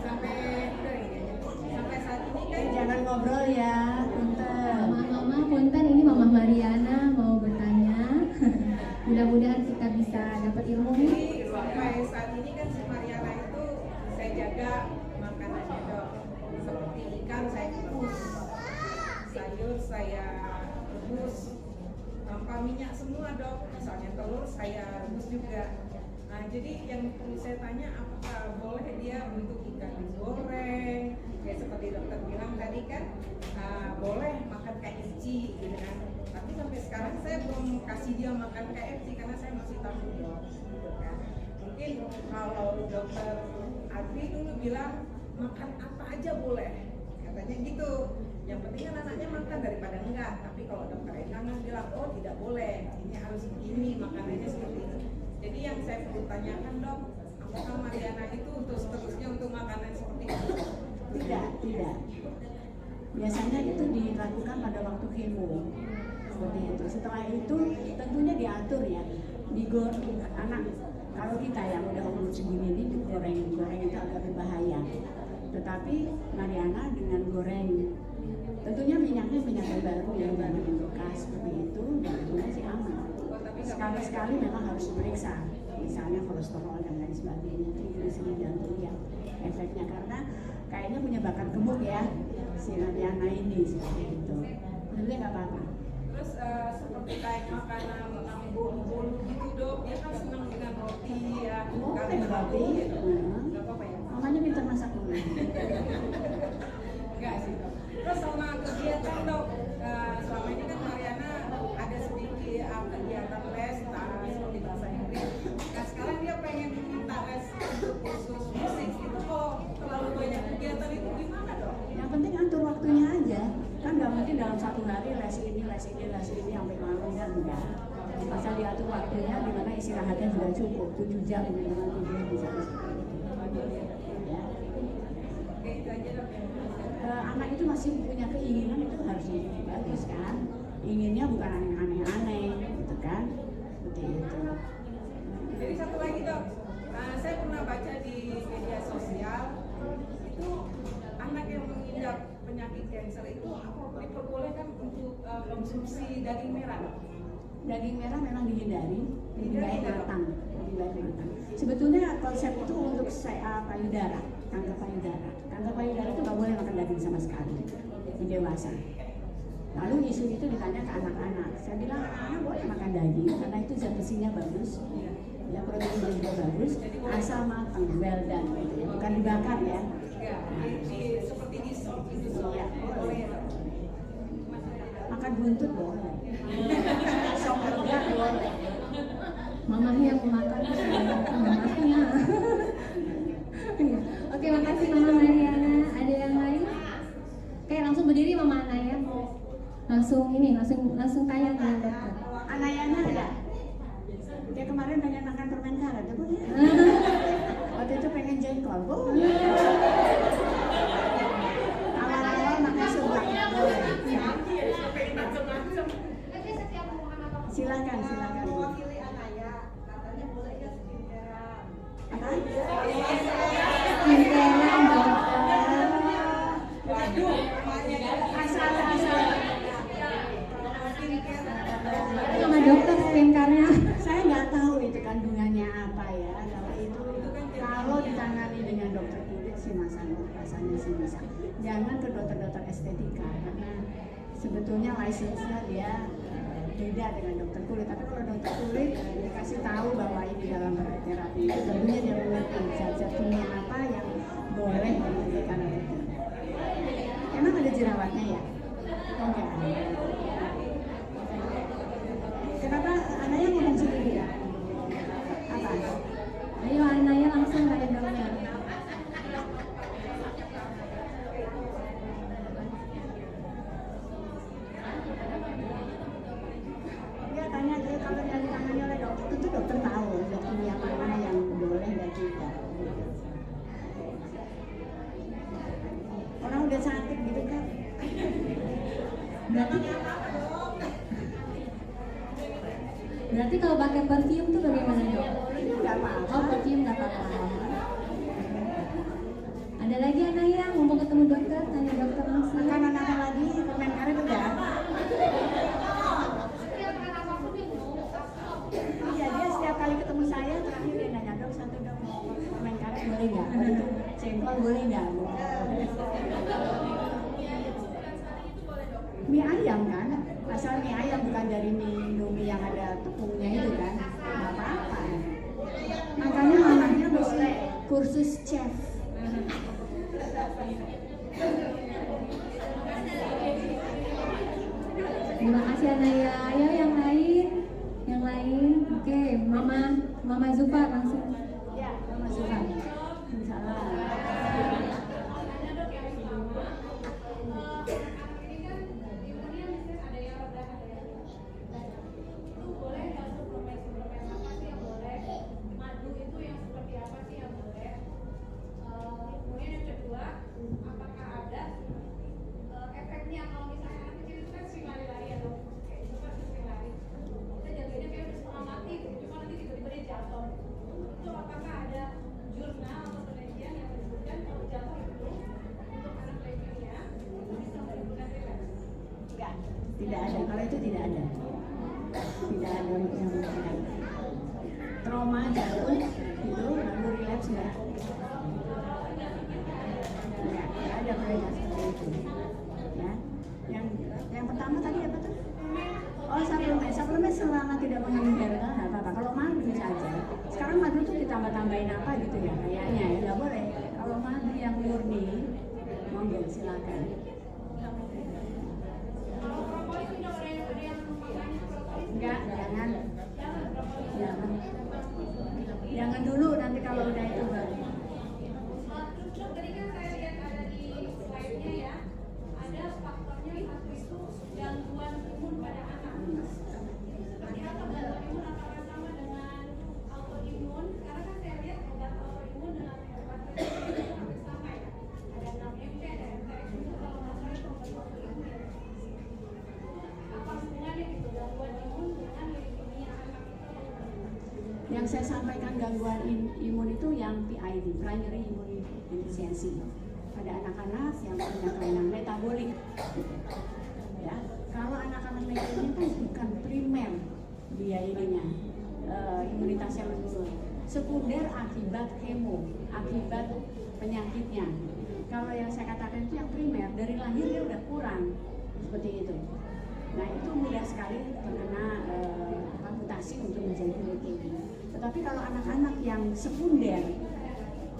Sampai saat ini kan Jangan ngobrol ya, punten. Mama punten, ini Mama Mariana mau bertanya. Mudah-mudahan kita bisa dapat ilmu. sampai saat ini kan si Mariana itu saya jaga makanannya dok. Seperti ikan saya rebus, sayur saya rebus, tanpa minyak semua dok. Misalnya telur saya rebus juga. Nah jadi yang perlu saya tanya, apakah boleh dia untuk ikan digoreng? Kayak seperti dokter bilang tadi kan, boleh makan KFC gitu kan. Tapi sampai sekarang saya belum kasih dia makan KFC karena saya masih takut dok. Gitu kan. Mungkin kalau dokter Adri dulu bilang makan apa aja boleh, katanya gitu. Yang penting kan anaknya makan daripada enggak. Tapi kalau dokter Enang bilang, oh tidak boleh, ini harus begini makanannya seperti itu. Jadi yang saya perlu tanyakan dok, apakah Mariana itu untuk seterusnya untuk makanan seperti itu? Tidak. Biasanya itu dilakukan pada waktu kemo. Seperti itu. Setelah itu tentunya diatur ya. Anak kalau kita yang udah umur segini ini goreng itu agak berbahaya. Tetapi Mariana dengan goreng tentunya minyaknya minyak yang baru yang bekas seperti itu, tentunya sih aman. Sekali-sekali memang harus diperiksa, misalnya kolesterol dan lain sebagainya, triglycerid dan ya efeknya karena kayaknya punya bakat gemuk ya si Mariana ini seperti itu. Tentunya nggak apa-apa. Terus seperti kayak makanan bolu-bolu gitu dok, dia kan senang dengan roti ya. Boleh roti, nggak apa-apa ya? makanya pintar masak dulu. Enggak sih dok. Terus sama kegiatan dok, selama ini kan Mariana ada sedikit kegiatan les, seperti bahasa Inggris. Nah sekarang dia pengen minta les untuk kursus musik, itu kok terlalu banyak kegiatan itu gimana dok? Yang penting atur waktunya aja. Kan nggak mungkin dalam satu hari les ini sampai malam kan enggak. Asal diatur waktunya di mana istirahatnya sudah cukup 7 jam di mana tidur bisa. Ya. Oke itu aja dok. Anak itu masih punya keinginan itu harus bagus kan. Inginnya bukan aneh-aneh gitu kan. Seperti itu. Jadi satu lagi dok, saya pernah baca di media sosial itu anak yang mengidap penyakit kanker itu diperbolehkan untuk konsumsi daging merah dok? Daging merah memang dihindari, lebih baik matang. Sebetulnya konsep itu untuk payudara, kanker payudara. Kanker payudara itu nggak boleh makan daging sama sekali di dewasa. Lalu isu itu ditanya ke anak-anak. Saya bilang anak-anak boleh makan daging karena itu zat besinya bagus, ya proteinnya juga bagus, asal matang, well done, gitu ya. Bukan dibakar ya. Ya, seperti di sop itu Ya, boleh. Makan buntut boleh. Sop enggak boleh. Mamahnya yang makan, mamahnya. Oke, makasih Mama Mariana. Ada yang lain? Oke, langsung berdiri Mama Anaya. Langsung tanya ke dokter. Anayana ada? Dia kemarin pengen makan permen karet, ya boleh. Waktu itu pengen jengkol, boleh. Awal-awal makan seblak, boleh. Silakan. Mewakili Anaya, katanya boleh nggak skincare? Apa? Skincarean dokter. Asal. Sama dokter skincarenya. Saya nggak tahu itu kandungannya apa ya. Kalau ditangani dengan dokter kulit sih rasanya sih bisa. Jangan ke dokter-dokter estetika karena sebetulnya license-nya dia beda dengan dokter kulit. Tapi kalau dokter kulit dikasih tahu bahwa ini dalam terapi itu tentunya dia mengerti zat-zat kimia apa yang boleh diberikan atau tidak. Emang ada jerawatnya ya? Oh enggak. Kenapa Anaya ngomong sendiri ya? Apa? Ayo Anaya langsung tanya dokter. Ya tanya dia kalau yang ditangani oleh dokter tentu dokter tahu zat kimia mana yang boleh dan tidak. Orang udah sakit gitu kan? Berarti kalau pakai perfume tuh bagaimana dok? Nggak apa-apa. Oh, perfume nggak apa-apa. Ada lagi Anaya mau ketemu dokter? Tanya dokter langsung. Makanan apa lagi? Permen karet udah? Iya, dia setiap kali ketemu saya terakhir dia nanya, dok satu dok permen karet boleh nggak? Itu jengkol boleh nggak? Mie ayam kan? Asal mie ayam bukan dari mie Indomie yang ada tepungnya itu kan? Nggak apa-apa. Makanya mamanya mesti kursus chef. Terima kasih Anaya. Ayo yang lain. Oke, Mama Zufa langsung. Ya, Mama Zufa. Salam. Tidak ada, kalau itu tidak ada yang membuktikan. Trauma jatuh itu lalu relapse enggak ada perintah seperti itu. Ya, yang pertama tadi apa tuh? Oh, suplemen selama tidak mengandung delta nggak apa-apa. Kalau madu bisa aja. Sekarang madu tuh ditambah-tambahin apa gitu ya? Kayaknya ya nggak boleh. Kalau madu yang murni, monggo silakan. Enggak, jangan dulu, nanti kalau udah itu baru. Tadi kan saya lihat ada di slide-nya ya, ada faktornya satu itu gangguan imun pada anak. Kira-kira gangguan imun apakah sama dengan autoimun? Karena kan saya lihat obat autoimun dengan obat itu hampir sama ya. Ada 6MP, ada MTX itu kalau nggak salah itu obat autoimun ya. Apa hubungannya gitu gangguan imun dengan leukemia anak? Yang saya sampaikan gangguan imun itu yang PID, primary immune deficiency, pada anak-anak yang punya kelainan metabolik. Ya, kalau anak-anak leukemia kan bukan primer dia ininya, imunitasnya menurun, sekunder akibat kemo, akibat penyakitnya. Kalau yang saya katakan itu yang primer, dari lahir dia udah kurang seperti itu. Nah itu mudah sekali terkena mutasi untuk menjadi leukemia. Tetapi kalau anak-anak yang sekunder,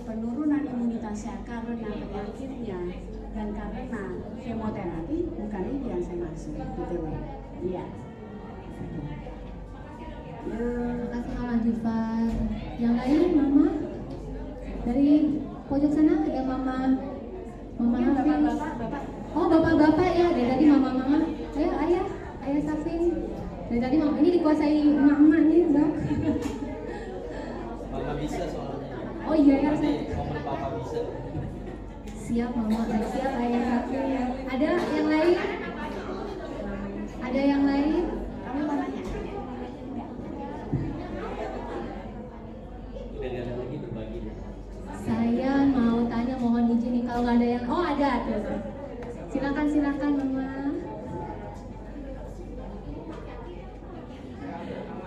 penurunan imunitasnya karena penyakitnya dan karena kemoterapi, bukan ini yang saya maksud, gitu loh. Iya. Terima kasih Mama Jufar. Yang lain Mama dari pojok sana ada Mama Hafiz. Bapak. Oh bapak-bapak ya, dari tadi Mama. Ayo ayah Safin. Dari tadi Mama ini dikuasai emak-emak nih Dok. Mama bisa soalnya. Oh iya ya. Momen papa bisa. Siap Mama, siap ayah Safin. Ada yang lain? Ada yang lain? Kamu mau nanya? Udah gak ada lagi berbagi deh. Saya mau tanya, mohon izin nih kalau nggak ada yang, oh ada tuh. Silakan Mama.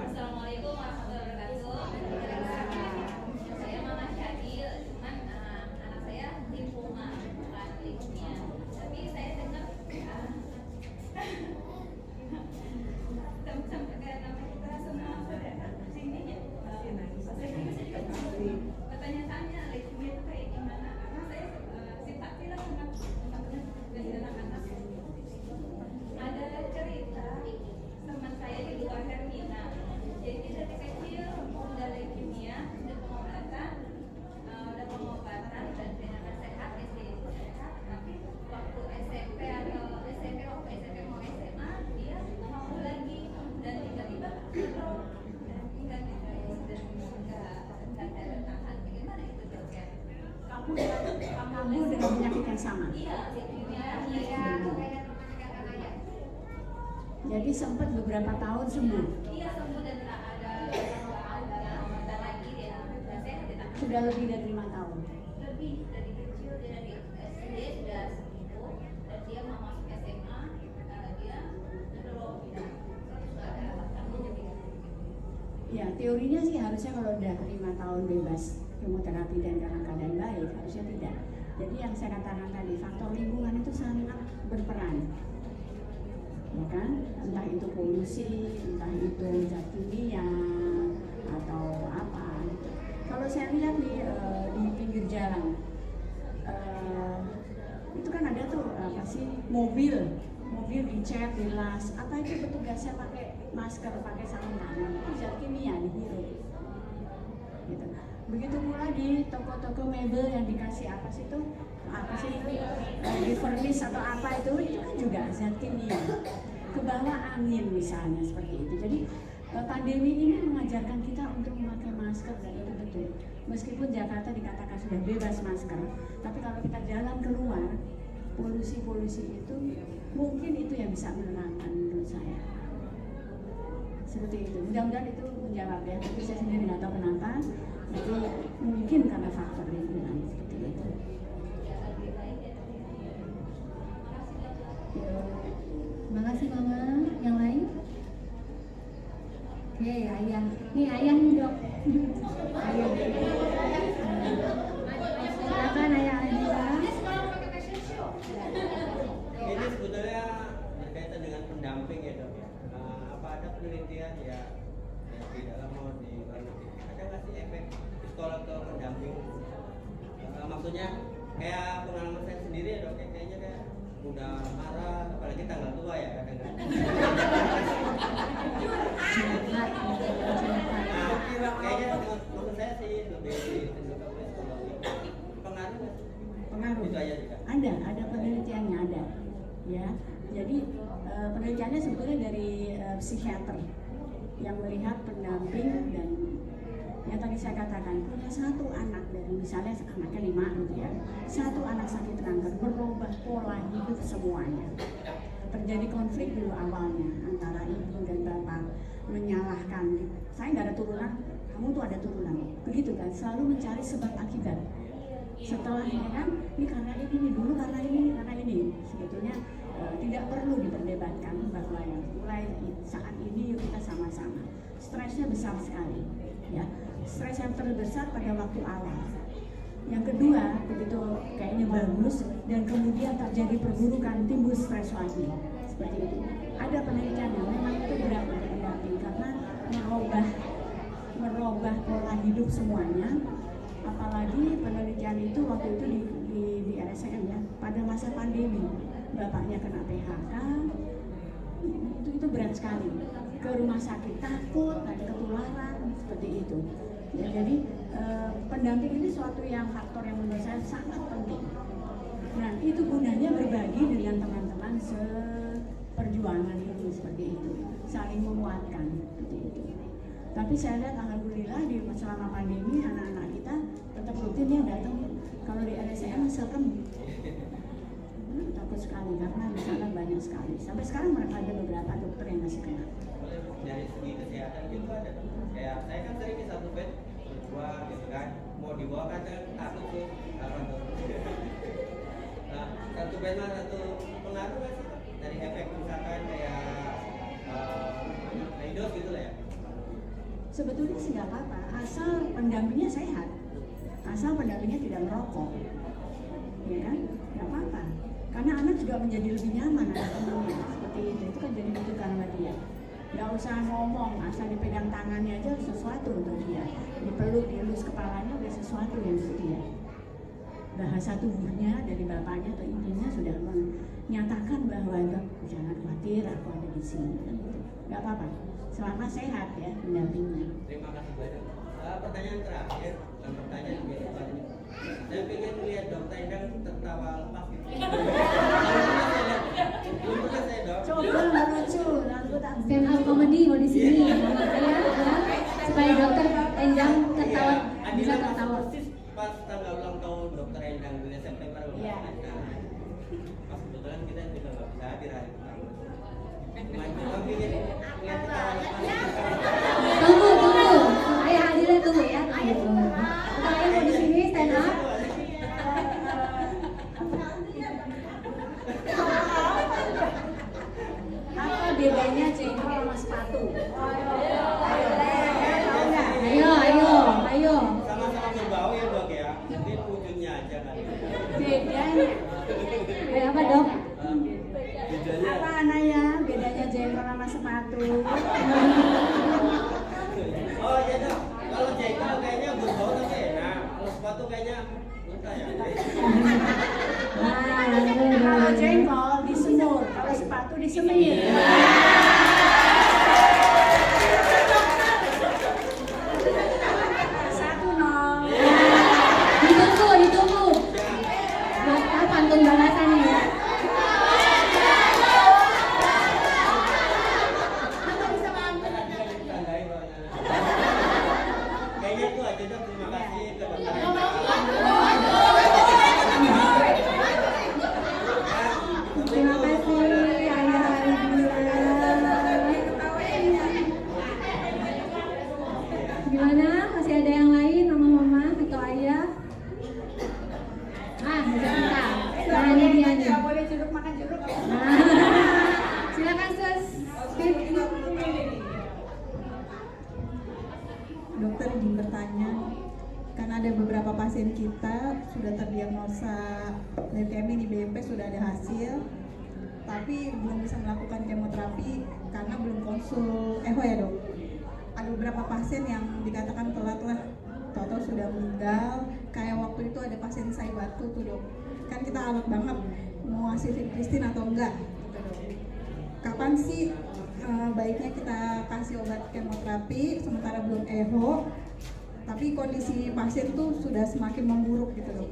Assalamualaikum warahmatullahi wabarakatuh. Saya Mama Syadil, cuman anak saya limfoma, bukan leukemia. Tapi saya dengar sampai kayak nama kita semua saudara sini ya. Pertanyaannya leukemia itu kayak gimana? Karena saya simpati lah dengan anak-anak. Ada cerita teman saya di luar Hermina. Jadi dari kecil udah leukemia, udah pengobatan dan dengan sehat, SD itu sehat. Tapi waktu SMP mau SMA dia mau lagi dan tiba-tiba drop dan nggak tahan. Bagaimana itu Dok ya? Kamu dengan penyakit yang sama. Iya, leukemia kayak kakak ayah. Jadi sempat beberapa tahun sembuh. Iya sembuh dan tak ada lagi dia. Dan saya tidak Sudah lebih dari 5 tahun. lebih dari kecil dia dari SD sudah sembuh dan dia mau masuk SMA dia drop ya. Terus ada waktunya gitu. Ya, teorinya sih harusnya kalau udah 5 tahun bebas kemoterapi dan dalam keadaan baik, harusnya tidak. Jadi yang saya katakan tadi, faktor lingkungan itu sangat berperan. Ya kan? Entah itu polusi, entah itu zat kimia atau apa. Kalau saya lihat nih di pinggir jalan, itu kan ada tuh apa sih mobil dicek, dilas, apa itu petugasnya pakai masker, pakai sarung tangan, itu zat kimia dihirup. Gitu. Begitu pula di toko-toko mebel yang dikasih apa sih itu refurnish atau apa itu kan juga zat kimia. Ke bawah angin misalnya seperti itu. Jadi pandemi ini mengajarkan kita untuk memakai masker dan itu betul. Meskipun Jakarta dikatakan sudah bebas masker, tapi kalau kita jalan keluar, polusi itu mungkin itu yang bisa menenangkan menurut saya. Seperti itu. Mudah-mudahan itu menjawab ya. Tapi saya sendiri nggak tahu kenapa. Itu mungkin karena faktor lingkungan seperti itu. Terima kasih Mama. Yang lain? Oke, ayah. Nih ayah nih dok. Ayah. Silakan ayah Adila. Ini sebetulnya berkaitan dengan pendamping ya dok ya. Apa ada penelitian ya tidak mau dibangun? Ada nggak sih efek psikolog atau pendamping? Maksudnya kayak pengalaman saya sendiri ya dok, kayaknya kayak mudah marah, apalagi tanggal tua ya kadang-kadang. Kayaknya menurut saya sih lebih cenderung ke psikologi. Pengaruh nggak sih? Pengaruh. Itu aja juga. Ada penelitiannya ada, ya. Jadi penelitiannya sebetulnya dari psikiater yang melihat pendamping dan yang tadi saya katakan punya satu anak dari misalnya anaknya 5 gitu ya, satu anak sakit kanker berubah pola hidup semuanya. Terjadi konflik dulu awalnya antara ibu dan bapak menyalahkan, saya nggak ada turunan, kamu tuh ada turunan, begitu kan, selalu mencari sebab akibat. Setelahnya kan, ini karena ini dulu karena ini, sebetulnya tidak perlu diperdebatkan bahwa yang mulai saat ini yuk kita sama-sama. Stresnya besar sekali, ya. Stres yang terbesar pada waktu awal. Yang kedua, begitu kayaknya bagus dan kemudian terjadi perburukan, timbul stres lagi. Seperti itu. Ada penelitian yang memang itu berat untuk pendamping karena merubah pola hidup semuanya. Apalagi penelitian itu waktu itu di RSCM ya, pada masa pandemi, bapaknya kena PHK, itu berat sekali. Ke rumah sakit takut, ada ketularan, seperti itu. Ya, jadi pendamping ini suatu yang faktor yang menurut saya sangat penting. Nah, itu gunanya berbagi dengan teman-teman seperjuangan itu seperti itu, saling menguatkan seperti itu. Tapi saya lihat alhamdulillah selama pandemi anak-anak kita tetap rutin ya datang. Kalau di RSCM serem, takut sekali karena di sana banyak sekali. Sampai sekarang mereka ada beberapa dokter yang masih kena. Dari segi kesehatan gitu ada kayak saya kan sering di satu bed berdua gitu kan, mau dibawa kadang takut tuh apa tuh. Nah, satu bed mah satu pengaruh nggak sih dari efek misalkan kayak redos gitu lah ya. Sebetulnya sih nggak apa-apa, asal pendampingnya sehat, asal pendampingnya tidak merokok, ya kan, nggak apa-apa. Karena anak juga menjadi lebih nyaman ada temannya, seperti itu kan jadi butuhkan sama dia. Nggak usah ngomong, asal dipegang tangannya aja sesuatu untuk dia, dipeluk, dielus kepalanya udah sesuatu yang untuk dia. Bahasa tubuhnya dari bapaknya atau ibunya sudah menyatakan bahwa jangan khawatir, aku ada di sini, kan gitu. Nggak apa-apa. Selama sehat ya pendampingnya. Terima kasih banyak. Pertanyaan terakhir, bukan pertanyaan biasa banyak. Saya pengen lihat Dokter Endang tertawa lepas gitu. Belum pernah saya dok. Coba melucu, lalu tak Stand up comedy mau di sini, Mama ya, supaya dokter Endang tertawa bisa tertawa. Persis pas tanggal ulang tahun Dokter Endang 2 September. Iya. Pas kebetulan kita juga nggak bisa hadir hari pertama. Cuma pengen lihat tertawa lepas. Tunggu. Ayah Adila tunggu ya. Ayah mau di sini stand up. apa bedanya jengkol sama sepatu? Ayo. Sama-sama berbau ya dok ya. Mungkin wujudnya aja kali. Bedanya Apa dok? apa Anaya? Bedanya jengkol sama sepatu? Oh iya dok. Kalau jengkol kayaknya berbau tapi enak. Kalau sepatu kayaknya muntah ya. Kalau jengkol disemur, kalau sepatu disemir. Satu nol. Ditunggu. Maka pantun balasannya ya. Kayaknya itu aja dok. Terima kasih ke dokter. Terima kasih Ayah Adila. tapi belum bisa melakukan kemoterapi karena belum konsul echo ya dok. Ada beberapa pasien yang dikatakan telat lah, tahu-tahu sudah meninggal. Kayak waktu itu ada pasien saya batu tuh dok, kan kita alot banget mau ngasih vincristine atau enggak gitu dok. Kapan sih baiknya kita kasih obat kemoterapi sementara belum echo, tapi kondisi pasien tuh sudah semakin memburuk gitu dok.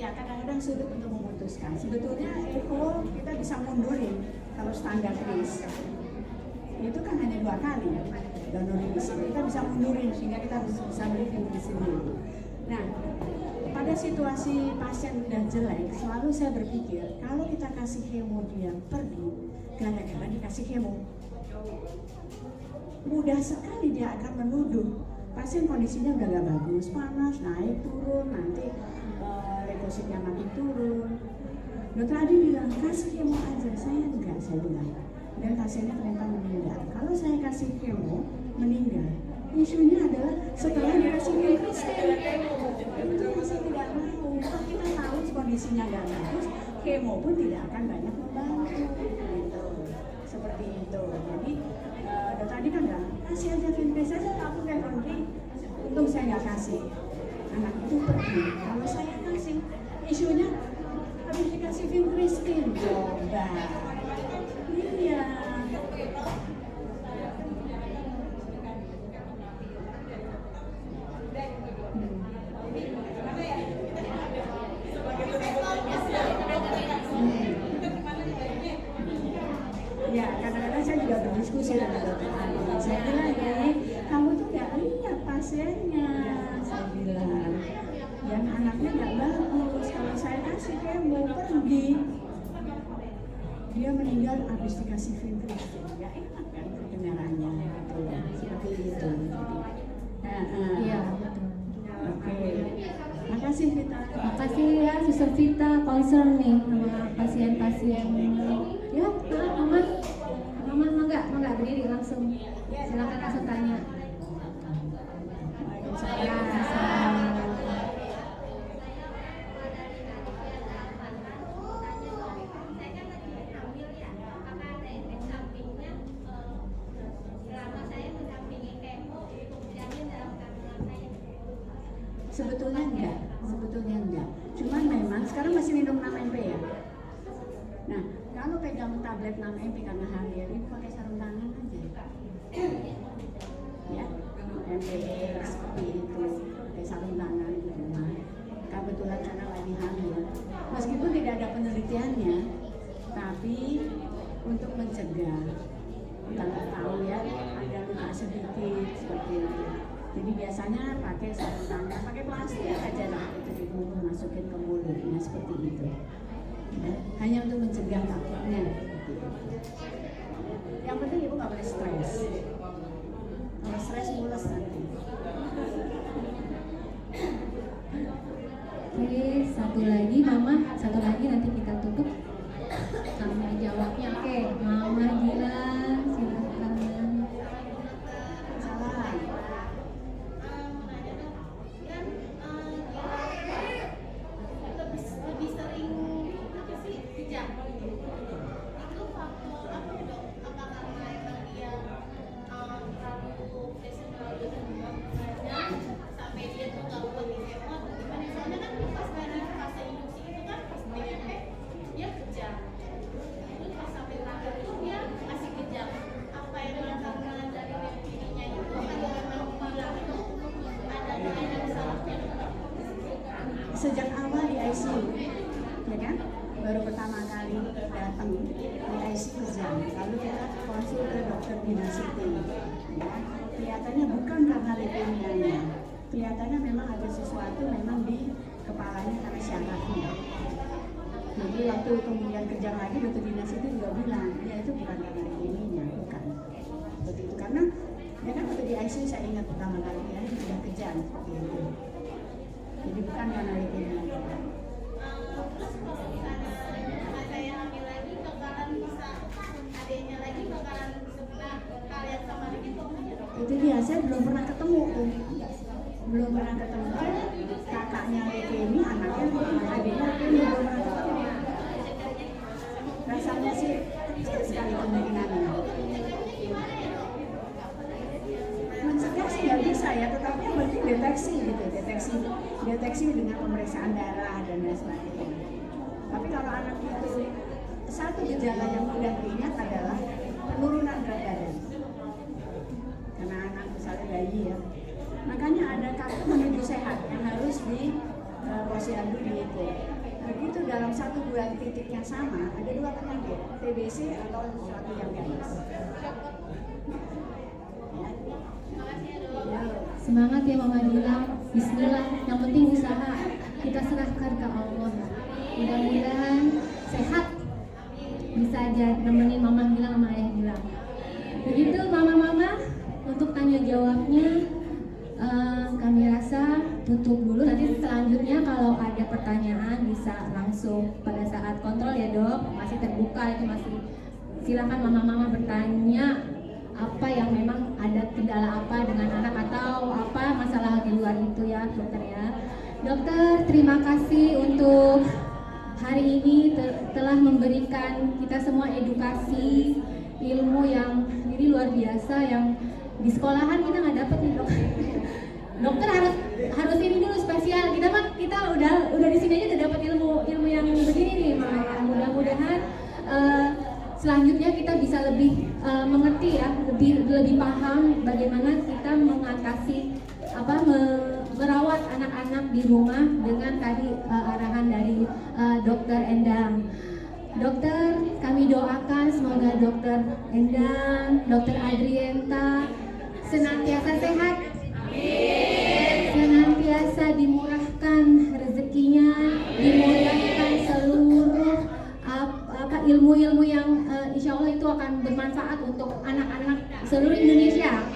Ya, kadang-kadang sulit untuk memutuskan. Sebetulnya echo kita bisa mundurin kalau standar case. Itu kan hanya 2 kali donor vincristine. Kita bisa mundurin sehingga kita bisa beri vincristine dulu. Nah, pada situasi pasien udah jelek, selalu saya berpikir kalau kita kasih kemo dia pergi, gara-gara dikasih kemo, mudah sekali dia akan menuduh pasien kondisinya udah gak bagus, panas, naik turun, nanti leukositnya makin turun. Dokter Adi bilang kasih kemo aja, saya enggak, saya bilang. Dan pasiennya ternyata meninggal. Kalau saya kasih kemo meninggal, isunya adalah setelah dikasih vincristine. Itu yang saya tidak mau. Kalau kita tahu kondisinya gak bagus, kemo pun tidak akan banyak membantu. Gitu. Seperti itu. Jadi dokter Adi kan bilang kasih aja vincristine, saya takut kayak Rodri. Untung saya nggak kasih. Anak itu pergi. Kalau saya kasih, isunya habis dikasih vincristine. Coba. Iya. Ya, kadang-kadang saya juga berdiskusi dengan dokter Adi. Saya bilang gini, kamu tuh nggak lihat pasiennya. Saya bilang, yang anaknya nggak bagus. Kalau saya kasih kemo pergi, dia meninggal habis dikasih vincristine. Nggak enak kan kedengarannya gitu loh. Seperti itu. Iya, betul. Oke. Makasih Vita. Makasih ya Suster Vita, concern nih sama pasien-pasien. Ya, Mama berdiri langsung. Silakan langsung tanya. Sebetulnya enggak. Cuman memang sekarang masih minum 6 MP ya. Nah, kalau pegang tablet 6 MP karena hamil, itu pakai sarung tangan aja. Ya, MPX seperti itu, pakai sarung tangan di rumah. Kebetulan karena lagi hamil. Meskipun tidak ada penelitiannya, tapi untuk mencegah, kita nggak tahu ya, ada luka sedikit seperti itu. Jadi biasanya pakai sarung tangan, pakai plastik aja lah, itu dibungkus masukin ke mulutnya seperti itu. Ya, hanya untuk mencegah takutnya. Yang penting ibu nggak boleh stres. Kalau stres mules nanti. Oke, satu lagi nanti kita tutup sama jawabnya. Oke, Mama Dila, silakan. Salah. Lebih sering apa sih kejang? Itu faktor apa ya dok? Apa karena emang dia terlalu fleksibel dengan badannya sampai dia tuh nggak kuat di kemo atau gimana? Soalnya kan pas dari fase induksi itu kan pas BMP dia kejang. Terus pas sampai terakhir itu dia masih kejang. Apa yang karena dari dirinya itu atau memang bilang itu ada kelainan sarafnya? Sejak awal di ICU, ya kan? Baru pertama kali datang di ICU kejang, lalu kita konsul ke dokter dinasiti. Ya, kelihatannya bukan karena leukemianya, kelihatannya memang ada sesuatu memang di kepalanya karena syarafnya. Jadi waktu kemudian kejang lagi, dokter dinasiti juga bilang, ya itu bukan karena leukemianya, bukan. Seperti itu karena ya kan waktu di ICU saya ingat pertama kali ya sudah kejang seperti itu. Jadi bukan karena leukemia. Terus kalau misalnya saya hamil lagi bakalan bisa adanya lagi bakalan sebelah kalian sama lagi kok nggak dok? Itu dia, saya belum pernah ketemu tuh. Belum pernah ketemu. Kakaknya leukemia, anaknya adiknya leukemia, belum pernah ketemu. pemeriksaan darah dan lain sebagainya. Tapi kalau anak itu satu gejala yang mudah diingat adalah penurunan berat badan. Karena anak misalnya bayi ya, makanya ada kartu menuju sehat yang harus di posyandu diukur. Begitu dalam 1 bulan titik yang sama ada 2 penyakit, TBC atau sesuatu yang ganas. Semangat ya Mama Gilang, bismillah, yang penting usaha, kita serahkan ke Allah. Mudah-mudahan sehat, bisa aja nemenin Mama Gilang sama Ayah Gilang. Begitu Mama-mama, untuk tanya jawabnya kami rasa tutup dulu. Nanti selanjutnya kalau ada pertanyaan bisa langsung pada saat kontrol ya Dok, masih terbuka itu, masih silakan Mama-mama bertanya apa yang memang ada kendala apa dengan anak atau apa masalah di luar itu ya dokter ya. Dokter, terima kasih untuk hari ini telah memberikan kita semua edukasi ilmu yang ini luar biasa, yang di sekolahan kita nggak dapat nih dok. Dokter harus ini dulu spesial, kita udah di sini aja udah dapat ilmu yang begini nih. Mudah-mudahan selanjutnya kita bisa lebih mengerti ya, lebih paham bagaimana kita mengatasi merawat anak-anak di rumah dengan tadi arahan dari Dokter Endang. Dokter, kami doakan semoga Dokter Endang, Dokter Adrienta senantiasa sehat, senantiasa dimurahkan rezekinya, dimudahkan seluruh ilmu-ilmu yang insya Allah itu akan bermanfaat untuk anak-anak seluruh Indonesia.